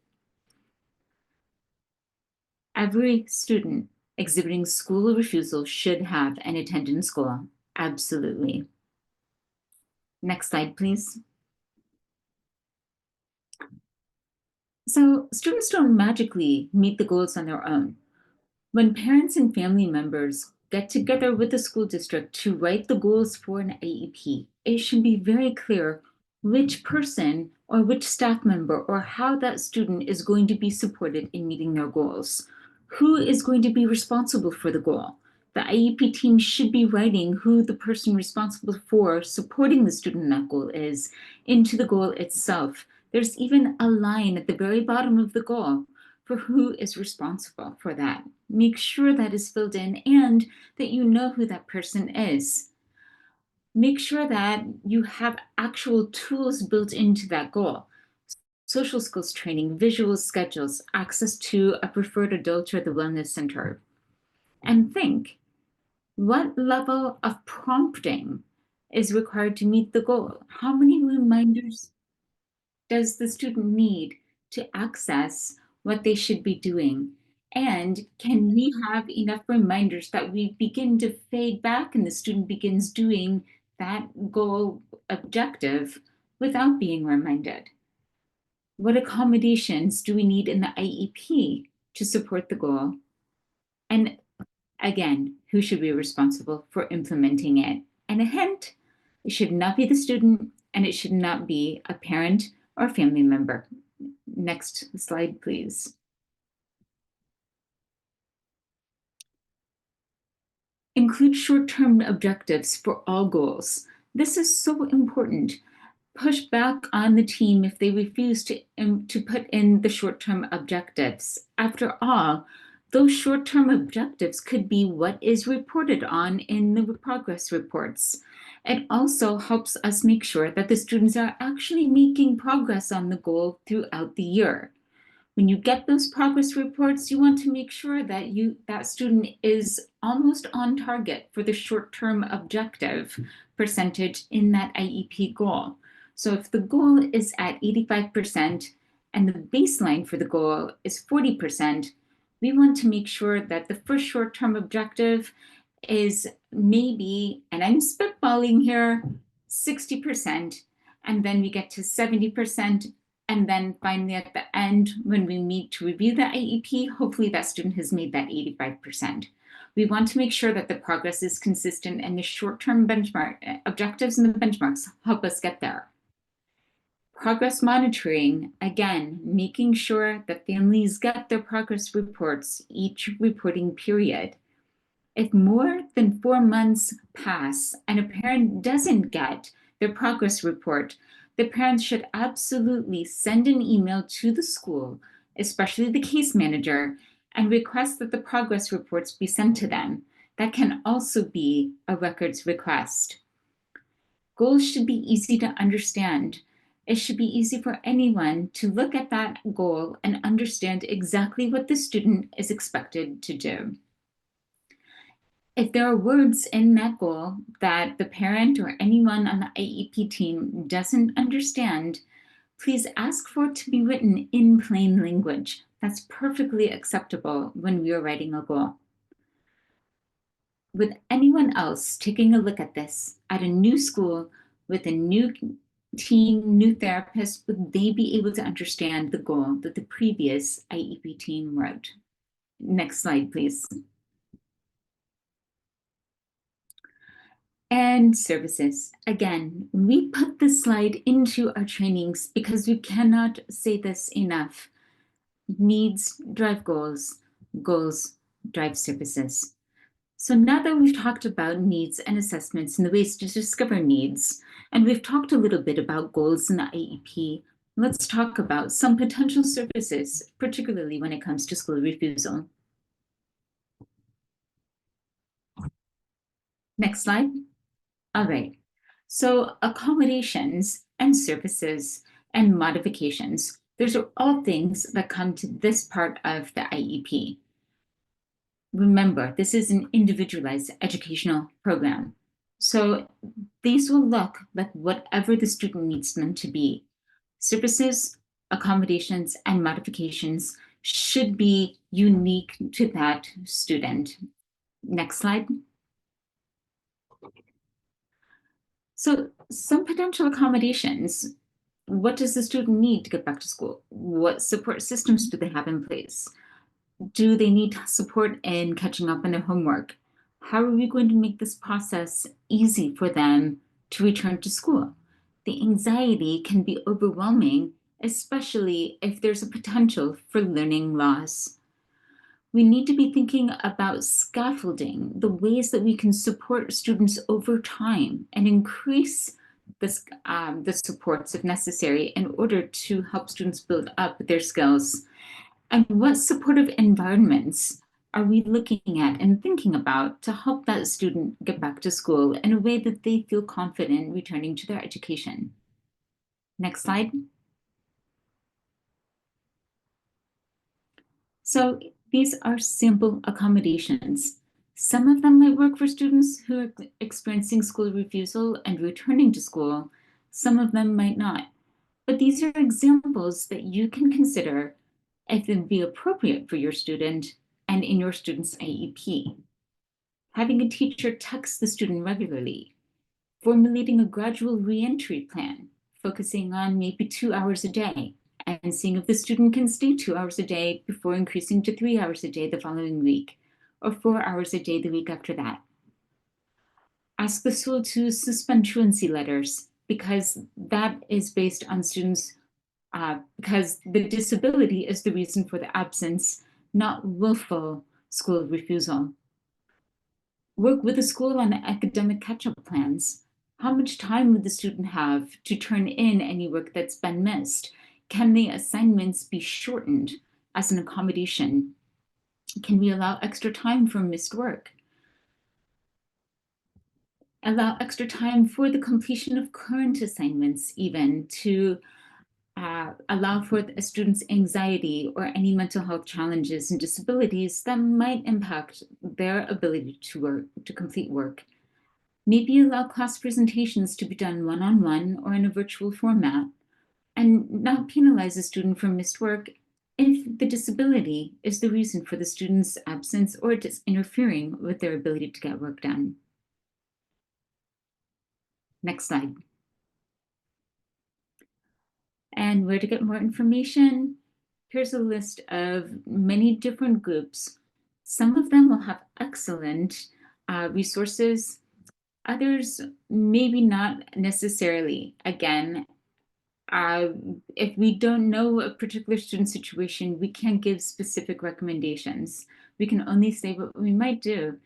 Speaker 2: Every student exhibiting school refusal should have an attendance goal. Absolutely. Next slide, please. So students don't magically meet the goals on their own. When parents and family members get together with the school district to write the goals for an IEP, it should be very clear which person or which staff member or how that student is going to be supported in meeting their goals. Who is going to be responsible for the goal? The IEP team should be writing who the person responsible for supporting the student in that goal is into the goal itself. There's even a line at the very bottom of the goal for who is responsible for that. Make sure that is filled in and that you know who that person is. Make sure that you have actual tools built into that goal. Social skills training, visual schedules, access to a preferred adult or the wellness center. And think, what level of prompting is required to meet the goal? How many reminders does the student need to access what they should be doing? And can we have enough reminders that we begin to fade back and the student begins doing that goal objective without being reminded? What accommodations do we need in the IEP to support the goal? And again, who should be responsible for implementing it? And a hint, it should not be the student and it should not be a parent or family member. Next slide, please. Include short-term objectives for all goals. This is so important. Push back on the team if they refuse to put in the short-term objectives. After all, those short-term objectives could be what is reported on in the progress reports. It also helps us make sure that the students are actually making progress on the goal throughout the year. When you get those progress reports, you want to make sure that that student is almost on target for the short-term objective percentage in that IEP goal. So if the goal is at 85% and the baseline for the goal is 40%, we want to make sure that the first short-term objective is maybe, and I'm spitballing here, 60%, and then we get to 70%, and then finally at the end, when we meet to review the IEP, hopefully that student has made that 85%. We want to make sure that the progress is consistent and the short-term benchmark objectives and the benchmarks help us get there. Progress monitoring, again, making sure that families get their progress reports each reporting period. If more than 4 months pass and a parent doesn't get their progress report, the parents should absolutely send an email to the school, especially the case manager, and request that the progress reports be sent to them. That can also be a records request. Goals should be easy to understand. It should be easy for anyone to look at that goal and understand exactly what the student is expected to do. If there are words in that goal that the parent or anyone on the IEP team doesn't understand, please ask for it to be written in plain language. That's perfectly acceptable when we are writing a goal. With anyone else taking a look at this at a new school with a new team, new therapist, would they be able to understand the goal that the previous IEP team wrote? Next slide, please. And services. Again, we put this slide into our trainings because we cannot say this enough. Needs drive goals, goals drive services. So now that we've talked about needs and assessments and the ways to discover needs, and we've talked a little bit about goals in the IEP, let's talk about some potential services, particularly when it comes to school refusal. Next slide. All right. So accommodations and services and modifications, those are all things that come to this part of the IEP. Remember, this is an individualized educational program. So these will look like whatever the student needs them to be. Services, accommodations, and modifications should be unique to that student. Next slide. So some potential accommodations. What does the student need to get back to school? What support systems do they have in place? Do they need support in catching up on their homework? How are we going to make this process easy for them to return to school? The anxiety can be overwhelming, especially if there's a potential for learning loss. We need to be thinking about scaffolding, the ways that we can support students over time and increase the supports if necessary in order to help students build up their skills. And what supportive environments are we looking at and thinking about to help that student get back to school in a way that they feel confident returning to their education? Next slide. So these are simple accommodations. Some of them might work for students who are experiencing school refusal and returning to school. Some of them might not. But these are examples that you can consider if it would be appropriate for your student and in your student's IEP. Having a teacher text the student regularly, formulating a gradual reentry plan, focusing on maybe 2 hours a day, and seeing if the student can stay 2 hours a day before increasing to 3 hours a day the following week, or 4 hours a day the week after that. Ask the school to suspend truancy letters because that is based on students, because the disability is the reason for the absence, not willful school refusal. Work with the school on academic catch-up plans. How much time would the student have to turn in any work that's been missed? Can the assignments be shortened as an accommodation? Can we allow extra time for missed work? Allow extra time for the completion of current assignments, even to allow for a student's anxiety or any mental health challenges and disabilities that might impact their ability to work, to complete work. Maybe allow class presentations to be done one-on-one or in a virtual format, and not penalize a student for missed work if the disability is the reason for the student's absence or it is interfering with their ability to get work done. Next slide. And where to get more information? Here's a list of many different groups. Some of them will have excellent resources. Others, maybe not necessarily. Again, uh, if we don't know a particular student situation, we can't give specific recommendations. We can only say what we might do.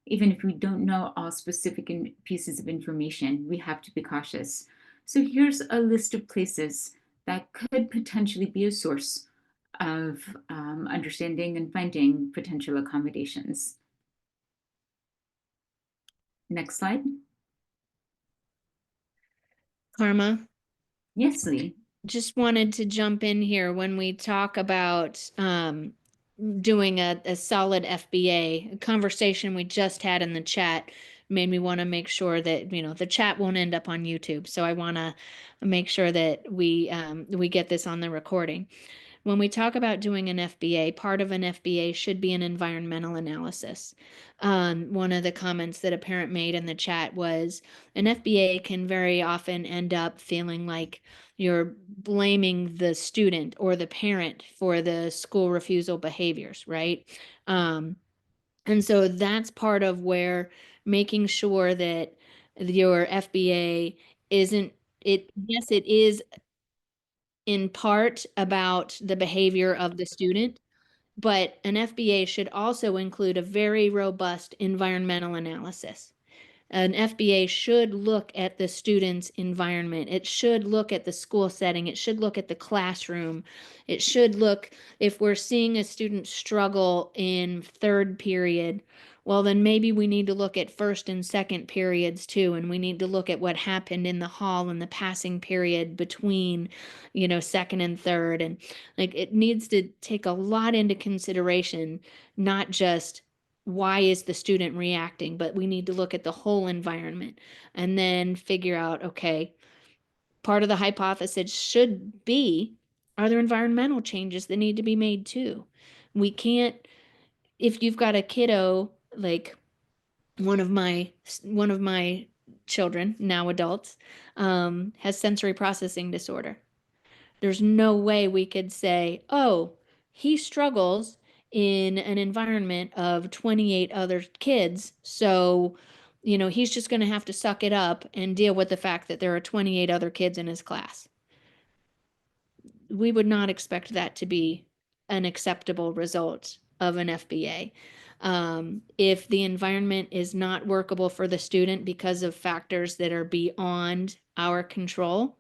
Speaker 2: Even if we don't know all specific pieces of information, we have to be cautious. So here's a list of places that could potentially be a source of understanding and finding potential accommodations. Next slide.
Speaker 1: Karma,
Speaker 2: Yes, Lee.
Speaker 1: just wanted to jump in here when we talk about doing a solid FBA. A conversation we just had in the chat made me want to make sure that, you know, the chat won't end up on YouTube. So I want to make sure that we get this on the recording. When we talk about doing an FBA, part of an FBA should be an environmental analysis. One of the comments that a parent made in the chat was an FBA can very often end up feeling like you're blaming the student or the parent for the school refusal behaviors, right? Um, and so that's part of where making sure that your FBA isn't it, yes, it is in part about the behavior of the student, but an FBA should also include a very robust environmental analysis. An FBA should look at the student's environment. It should look at the school setting. It should look at the classroom. It should look, if we're seeing a student struggle in third period Well, then maybe we need to look at first and second periods too, and we need to look at what happened in the hall and the passing period between, second and third. And like it needs to take a lot into consideration, not just why is the student reacting, but we need to look at the whole environment and then figure out, okay, part of the hypothesis should be, are there environmental changes that need to be made too? We can't, if you've got a kiddo like one of my children, now adults, has sensory processing disorder. There's no way we could say, oh, he struggles in an environment of 28 other kids, so he's just going to have to suck it up and deal with the fact that there are 28 other kids in his class. We would not expect that to be an acceptable result of an FBA. If the environment is not workable for the student because of factors that are beyond our control,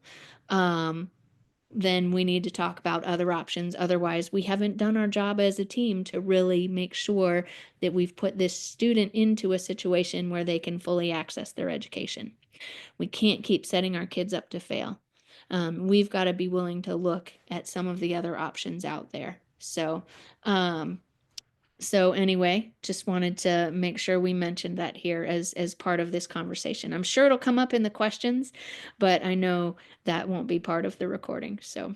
Speaker 1: then we need to talk about other options. Otherwise, we haven't done our job as a team to really make sure that we've put this student into a situation where they can fully access their education. We can't keep setting our kids up to fail. We've got to be willing to look at some of the other options out there. Um, so anyway, just wanted to make sure we mentioned that here as part of this conversation. I'm sure it'll come up in the questions, but I know that won't be part of the recording. So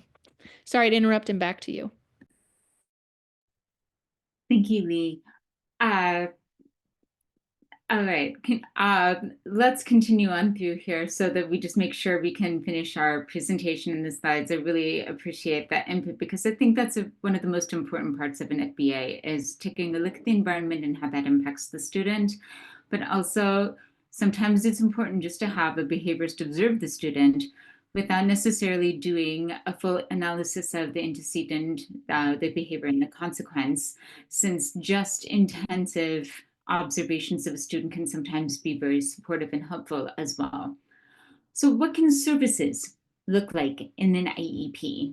Speaker 1: sorry to interrupt, and back to you.
Speaker 2: Thank you, Lee. Uh, all right, let's continue on through here so that we just make sure we can finish our presentation in the slides. I really appreciate that input because I think that's one of the most important parts of an FBA is taking a look at the environment and how that impacts the student. But also, sometimes it's important just to have a behaviorist observe the student without necessarily doing a full analysis of the antecedent, the behavior and the consequence, since just intensive observations of a student can sometimes be very supportive and helpful as well. So what can services look like in an IEP?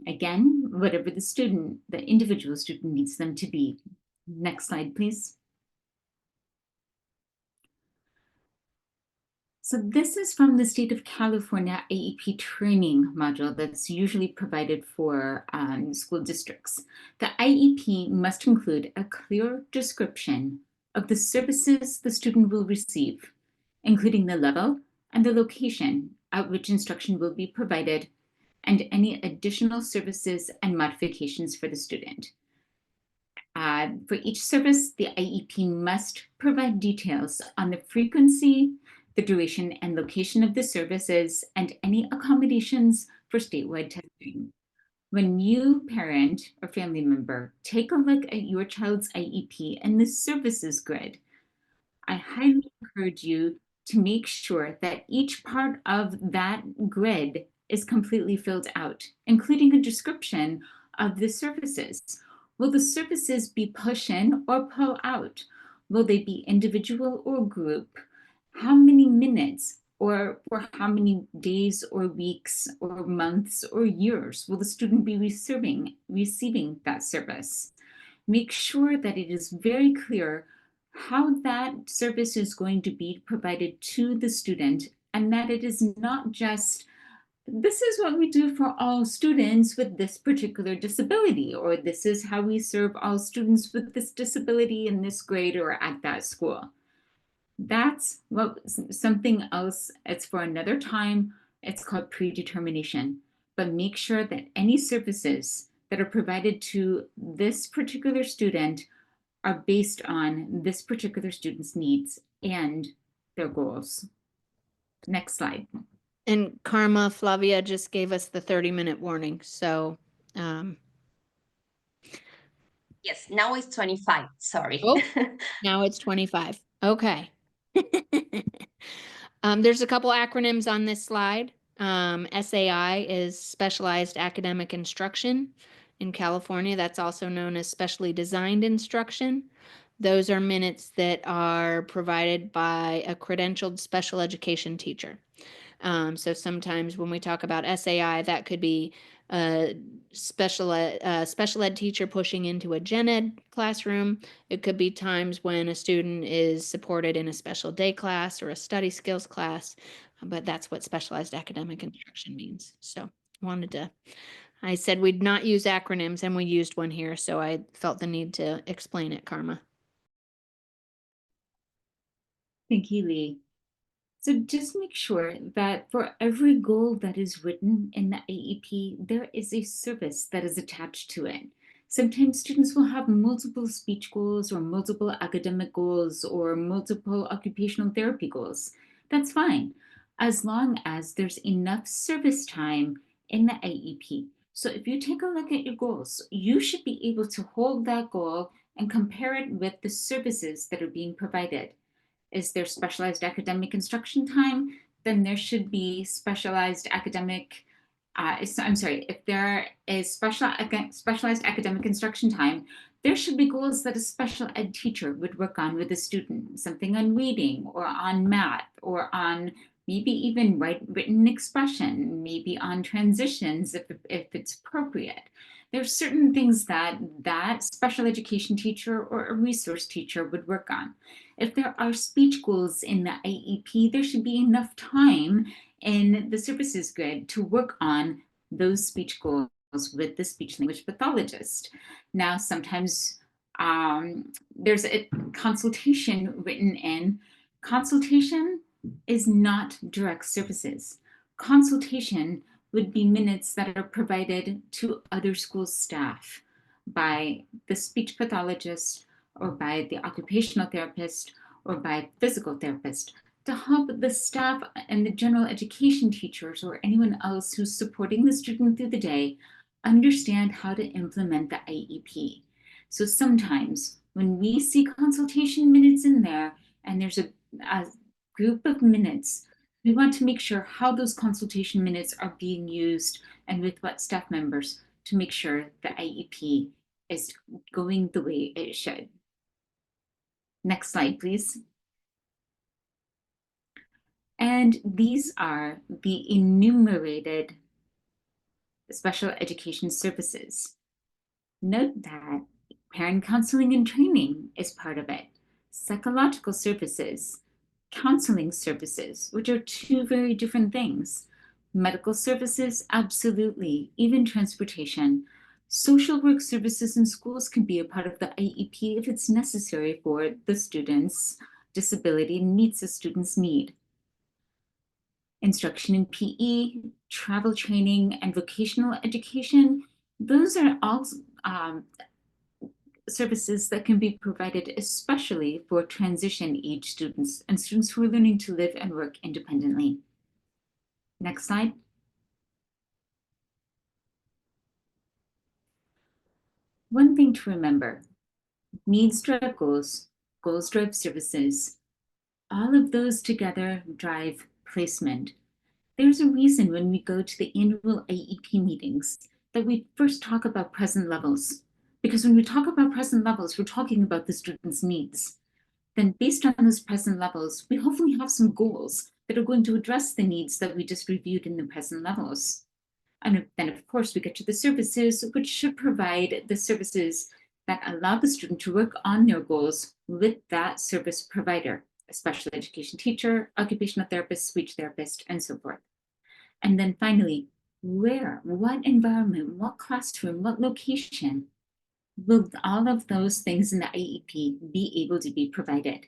Speaker 2: Again, whatever the individual student needs them to be. Next slide, please. So this is from the state of California IEP training module that's usually provided for school districts. The IEP must include a clear description of the services the student will receive, including the level and the location at which instruction will be provided, and any additional services and modifications for the student. For each service, the IEP must provide details on the frequency, the duration and location of the services, and any accommodations for statewide testing. When you, parent or family member, take a look at your child's IEP and the services grid, I highly encourage you to make sure that each part of that grid is completely filled out, including a description of the services. Will the services be push in or pull out? Will they be individual or group? How many minutes or for how many days or weeks or months or years will the student be receiving that service? Make sure that it is very clear how that service is going to be provided to the student, and that it is not just, this is what we do for all students with this particular disability, or this is how we serve all students with this disability in this grade or at that school. That's something else. It's for another time. It's called predetermination. But make sure that any services that are provided to this particular student are based on this particular student's needs and their goals. Next slide.
Speaker 1: And Karma, Flavia just gave us the 30-minute warning. So,
Speaker 3: Yes, now it's 25. Sorry.
Speaker 1: oh, now it's 25. Okay. There's a couple acronyms on this slide. SAI is Specialized Academic Instruction. In California, that's also known as Specially Designed Instruction. Those are minutes that are provided by a credentialed special education teacher. So sometimes when we talk about SAI, that could be a special ed teacher pushing into a gen ed classroom. It could be times when a student is supported in a special day class or a study skills class, but that's what specialized academic instruction means. So I said we'd not use acronyms, and we used one here, so I felt the need to explain it, Karma.
Speaker 2: Thank you, Lee. So just make sure that for every goal that is written in the IEP, there is a service that is attached to it. Sometimes students will have multiple speech goals or multiple academic goals or multiple occupational therapy goals. That's fine, as long as there's enough service time in the IEP. So if you take a look at your goals, you should be able to hold that goal and compare it with the services that are being provided. Is there specialized academic instruction time? Then there should be specialized academic, if there is specialized academic instruction time, there should be goals that a special ed teacher would work on with a student, something on reading or on math or on maybe even written expression, maybe on transitions if it's appropriate. There's certain things that special education teacher or a resource teacher would work on. If there are speech goals in the IEP, there should be enough time in the services grid to work on those speech goals with the speech language pathologist. Now, sometimes there's a consultation written in. Consultation is not direct services. Consultation would be minutes that are provided to other school staff by the speech pathologist or by the occupational therapist or by physical therapist to help the staff and the general education teachers or anyone else who's supporting the student through the day understand how to implement the IEP. So sometimes when we see consultation minutes in there and there's a group of minutes, we want to make sure how those consultation minutes are being used and with what staff members to make sure the IEP is going the way it should. Next slide, please. And these are the enumerated special education services. Note that parent counseling and training is part of it, psychological services, counseling services, which are two very different things. Medical services, absolutely, even transportation. Social work services in schools can be a part of the IEP if it's necessary for the student's disability and meets the student's need. Instruction in PE, travel training, and vocational education, those are all services that can be provided especially for transition age students and students who are learning to live and work independently. Next slide. One thing to remember, needs drive goals, goals drive services. All of those together drive placement. There's a reason when we go to the annual IEP meetings that we first talk about present levels. Because when we talk about present levels, we're talking about the student's needs. Then based on those present levels, we hopefully have some goals that are going to address the needs that we just reviewed in the present levels. And then of course we get to the services, which should provide the services that allow the student to work on their goals with that service provider, a special education teacher, occupational therapist, speech therapist, and so forth. And then finally, where, what environment, what classroom, what location will all of those things in the IEP be able to be provided?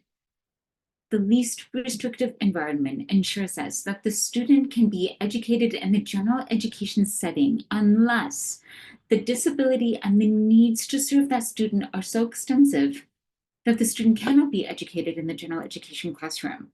Speaker 2: The least restrictive environment ensures us that the student can be educated in the general education setting unless the disability and the needs to serve that student are so extensive that the student cannot be educated in the general education classroom.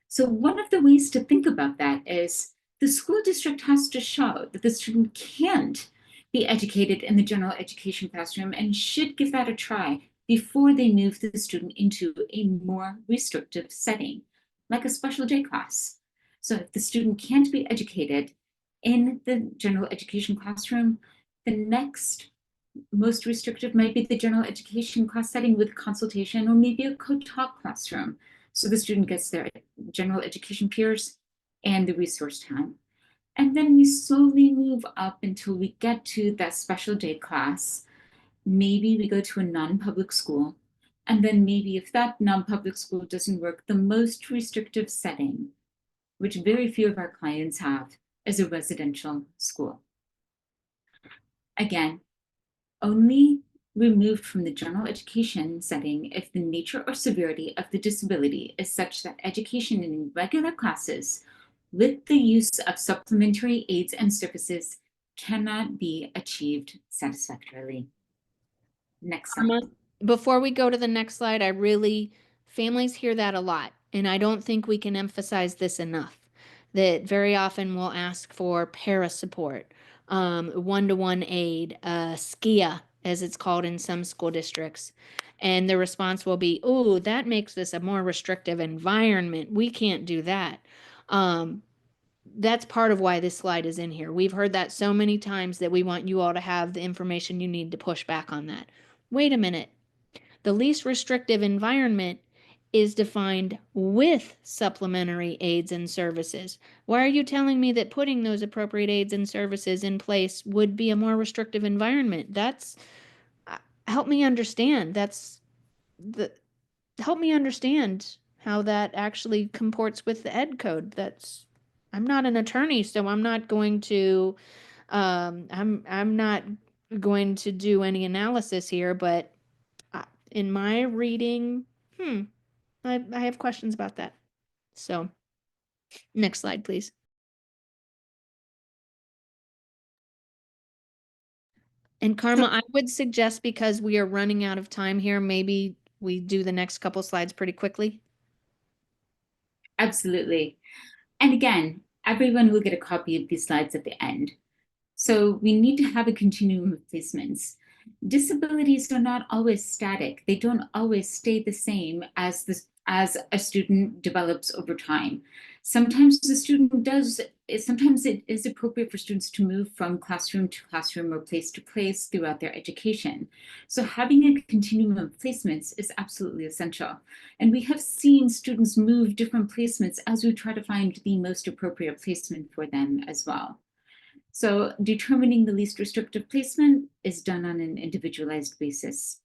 Speaker 2: So one of the ways to think about that is the school district has to show that the student can't be educated in the general education classroom and should give that a try before they move the student into a more restrictive setting, like a special day class. So if the student can't be educated in the general education classroom, the next most restrictive might be the general education class setting with consultation or maybe a co-taught classroom. So the student gets their general education peers and the resource time. And then we slowly move up until we get to that special day class. Maybe we go to a non-public school. And then maybe if that non-public school doesn't work, the most restrictive setting, which very few of our clients have, is a residential school. Again, only removed from the general education setting if the nature or severity of the disability is such that education in regular classes with the use of supplementary aids and services cannot be achieved satisfactorily. Next slide.
Speaker 1: Karma, before we go to the next slide, families hear that a lot, and I don't think we can emphasize this enough. That very often we'll ask for para support, one-to-one aid, SKIA, as it's called in some school districts. And the response will be, oh, that makes this a more restrictive environment. We can't do that. That's part of why this slide is in here. We've heard that so many times that we want you all to have the information you need to push back on that. Wait a minute. The least restrictive environment is defined with supplementary aids and services. Why are you telling me that putting those appropriate aids and services in place would be a more restrictive environment? Help me understand. Help me understand how that actually comports with the ed code. I'm not an attorney, so I'm not going to I'm not going to do any analysis here, but in my reading, I have questions about that. So, next slide, please. And Karma, I would suggest, because we are running out of time here, maybe we do the next couple slides pretty quickly.
Speaker 2: Absolutely. And again, everyone will get a copy of these slides at the end. So we need to have a continuum of placements. Disabilities are not always static. They don't always stay the same as a student develops over time. Sometimes sometimes it is appropriate for students to move from classroom to classroom or place to place throughout their education. So having a continuum of placements is absolutely essential. And we have seen students move different placements as we try to find the most appropriate placement for them as well. So determining the least restrictive placement is done on an individualized basis.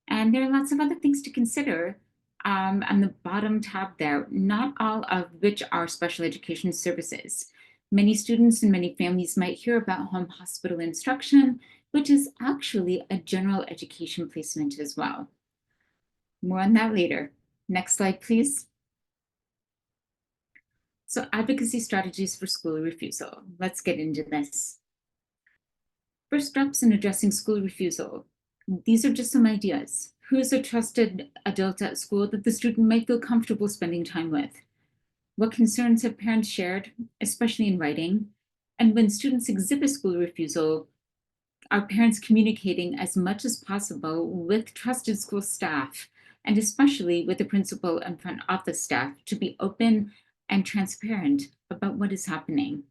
Speaker 2: And there are lots of other things to consider on the bottom tab there, not all of which are special education services. Many students and many families might hear about home hospital instruction, which is actually a general education placement as well. More on that later. Next slide, please. So advocacy strategies for school refusal. Let's get into this. First steps in addressing school refusal. These are just some ideas. Who is a trusted adult at school that the student might feel comfortable spending time with? What concerns have parents shared, especially in writing? And when students exhibit school refusal, are parents communicating as much as possible with trusted school staff, and especially with the principal and front office staff, to be open and transparent about what is happening?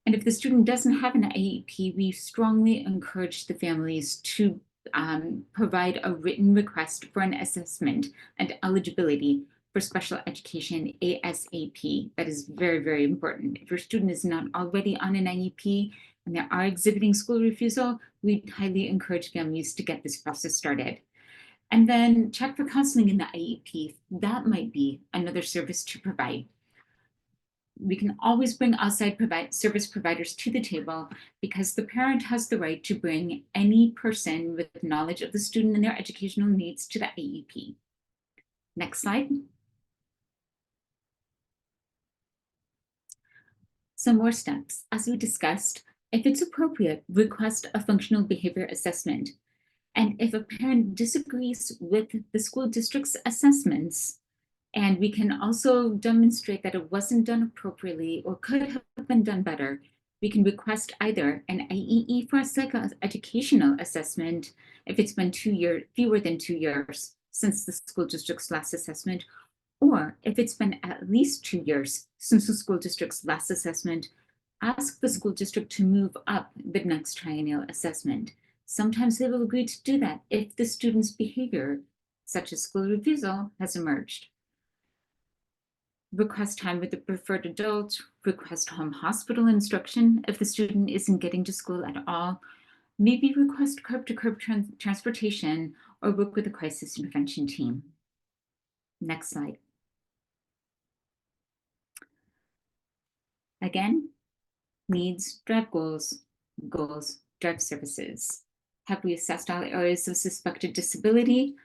Speaker 2: And if the student doesn't have an IEP, we strongly encourage the families to provide a written request for an assessment and eligibility for special education ASAP. That is very, very important. If your student is not already on an IEP and they are exhibiting school refusal, we highly encourage families to get this process started. And then check for counseling in the IEP. That might be another service to provide. We can always bring outside service providers to the table, because the parent has the right to bring any person with knowledge of the student and their educational needs to the IEP. Next slide. Some more steps. As we discussed, if it's appropriate, request a functional behavior assessment. And if a parent disagrees with the school district's assessments, and we can also demonstrate that it wasn't done appropriately or could have been done better, we can request either an IEE for a psychoeducational assessment if it's been fewer than 2 years since the school district's last assessment, or if it's been at least 2 years since the school district's last assessment, ask the school district to move up the next triennial assessment. Sometimes they will agree to do that if the student's behavior, such as school refusal, has emerged. request time with the preferred adult, request home hospital instruction if the student isn't getting to school at all, maybe request curb-to-curb transportation, or work with a crisis intervention team. Next slide. Again, needs drive goals, goals drive services. Have we assessed all areas of suspected disability?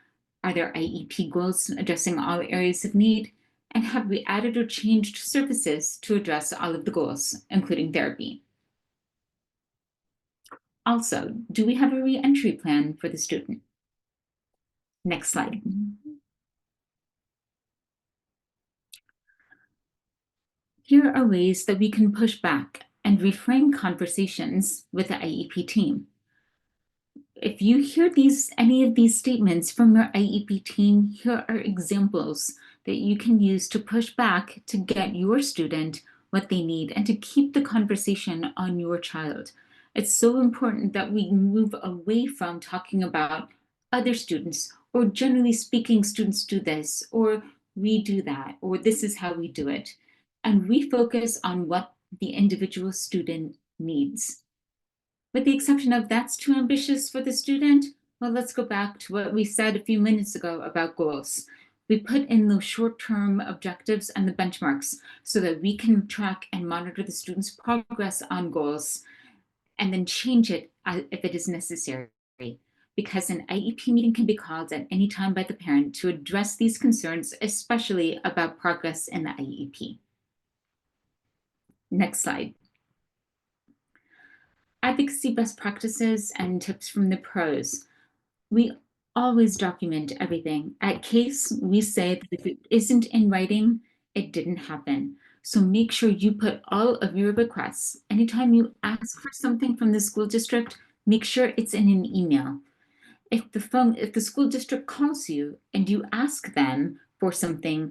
Speaker 2: Are there IEP goals addressing all areas of need? And have we added or changed services to address all of the goals, including therapy? Also, do we have a re-entry plan for the student? Next slide. Here are ways that we can push back and reframe conversations with the IEP team. If you hear any of these statements from your IEP team, here are examples that you can use to push back to get your student what they need and to keep the conversation on your child. It's so important that we move away from talking about other students, or generally speaking, students do this, or we do that, or this is how we do it, and refocus on what the individual student needs. With the exception of that's too ambitious for the student, well, let's go back to what we said a few minutes ago about goals. We put in those short-term objectives and the benchmarks so that we can track and monitor the student's progress on goals and then change it if it is necessary. Because an IEP meeting can be called at any time by the parent to address these concerns, especially about progress in the IEP. Next slide. Advocacy best practices and tips from the pros. We always document everything. At CASE, we say that if it isn't in writing, it didn't happen. So make sure you put all of your requests. Anytime you ask for something from the school district, make sure it's in an email. If the school district calls you and you ask them for something,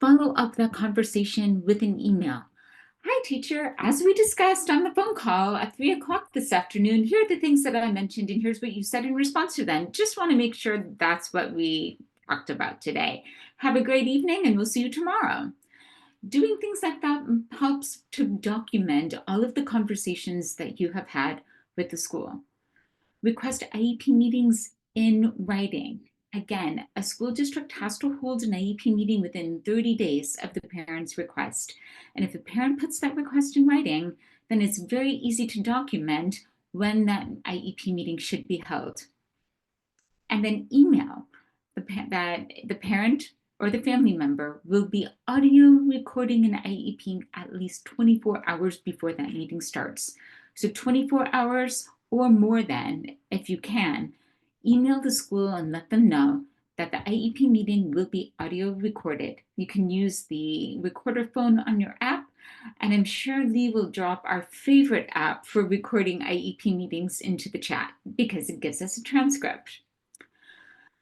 Speaker 2: follow up that conversation with an email. Hi, teacher. As we discussed on the phone call at 3 o'clock this afternoon, here are the things that I mentioned, and here's what you said in response to them. Just want to make sure that's what we talked about today. Have a great evening, and we'll see you tomorrow. Doing things like that helps to document all of the conversations that you have had with the school. Request IEP meetings in writing. Again, a school district has to hold an IEP meeting within 30 days of the parent's request. And if the parent puts that request in writing, then it's very easy to document when that IEP meeting should be held. And then email that the parent or the family member will be audio recording an IEP at least 24 hours before that meeting starts. So 24 hours or more than, if you can, email the school and let them know that the IEP meeting will be audio recorded. You can use the recorder phone on your app, and I'm sure Lee will drop our favorite app for recording IEP meetings into the chat because it gives us a transcript.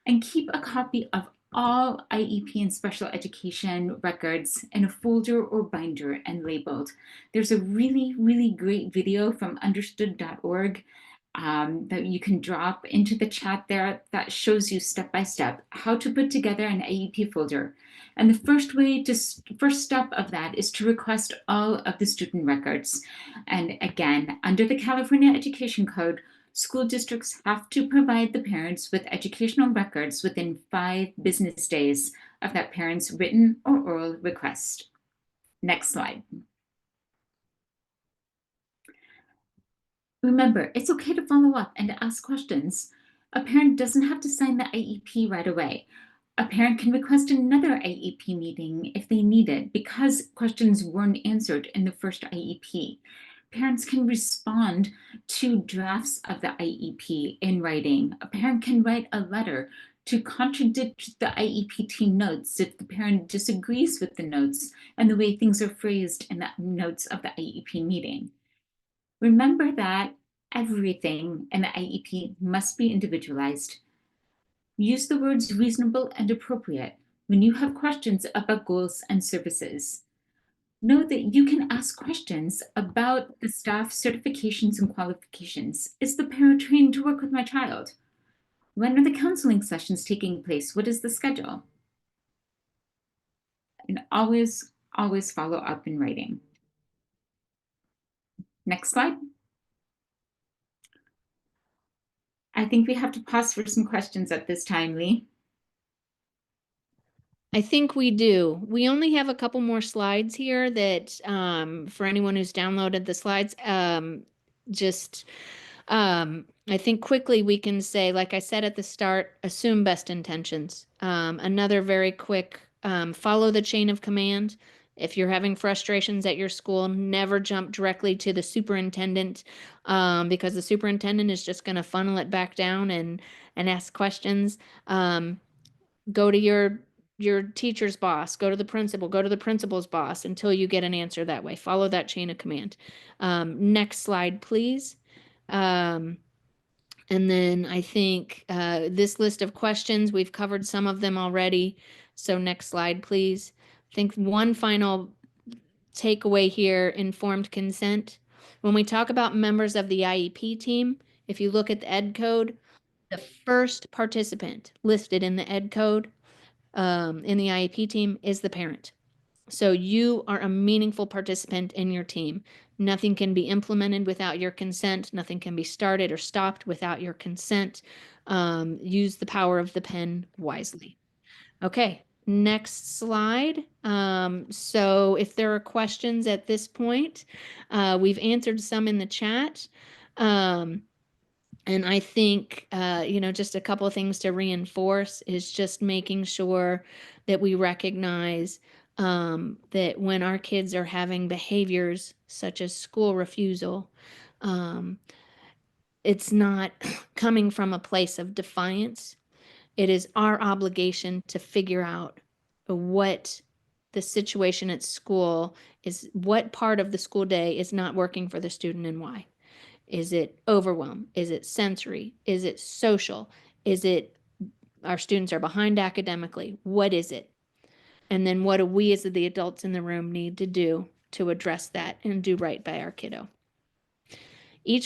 Speaker 2: And keep a copy of all IEP and special education records in a folder or binder and labeled. There's a really, really great video from understood.org that you can drop into the chat there that shows you step-by-step how to put together an IEP folder. And the first step of that is to request all of the student records. And again, under the California Education Code, school districts have to provide the parents with educational records within 5 business days of that parent's written or oral request. Next slide. Remember, it's okay to follow up and to ask questions. A parent doesn't have to sign the IEP right away. A parent can request another IEP meeting if they need it because questions weren't answered in the first IEP. Parents can respond to drafts of the IEP in writing. A parent can write a letter to contradict the IEP team notes if the parent disagrees with the notes and the way things are phrased in the notes of the IEP meeting. Remember that everything in the IEP must be individualized. Use the words reasonable and appropriate when you have questions about goals and services. Know that you can ask questions about the staff certifications and qualifications. Is the parent trained to work with my child? When are the counseling sessions taking place? What is the schedule? And always, always follow up in writing. Next slide. I think we have to pause for some questions at this time, Lee.
Speaker 1: I think we do. We only have a couple more slides here that, for anyone who's downloaded the slides, I think quickly we can say, like I said at the start, assume best intentions. Another very quick, follow the chain of command. If you're having frustrations at your school, never jump directly to the superintendent, because the superintendent is just going to funnel it back down and ask questions. Go to your teacher's boss, go to the principal, go to the principal's boss until you get an answer that way. Follow that chain of command. Next slide, please. And then I think this list of questions, we've covered some of them already. So next slide, please. I think one final takeaway here, informed consent. When we talk about members of the IEP team, if you look at the ed code, the first participant listed in the ed code in the IEP team is the parent. So you are a meaningful participant in your team. Nothing can be implemented without your consent. Nothing can be started or stopped without your consent. Use the power of the pen wisely. Okay, next slide. So if there are questions at this point, we've answered some in the chat. And I think, just a couple of things to reinforce is just making sure that we recognize that when our kids are having behaviors such as school refusal, it's not coming from a place of defiance. It is our obligation to figure out what the situation at school is, what part of the school day is not working for the student and why. Is it overwhelm? Is it sensory? Is it social? Is it our students are behind academically? What is it? And then what do we as the adults in the room need to do to address that and do right by our kiddo?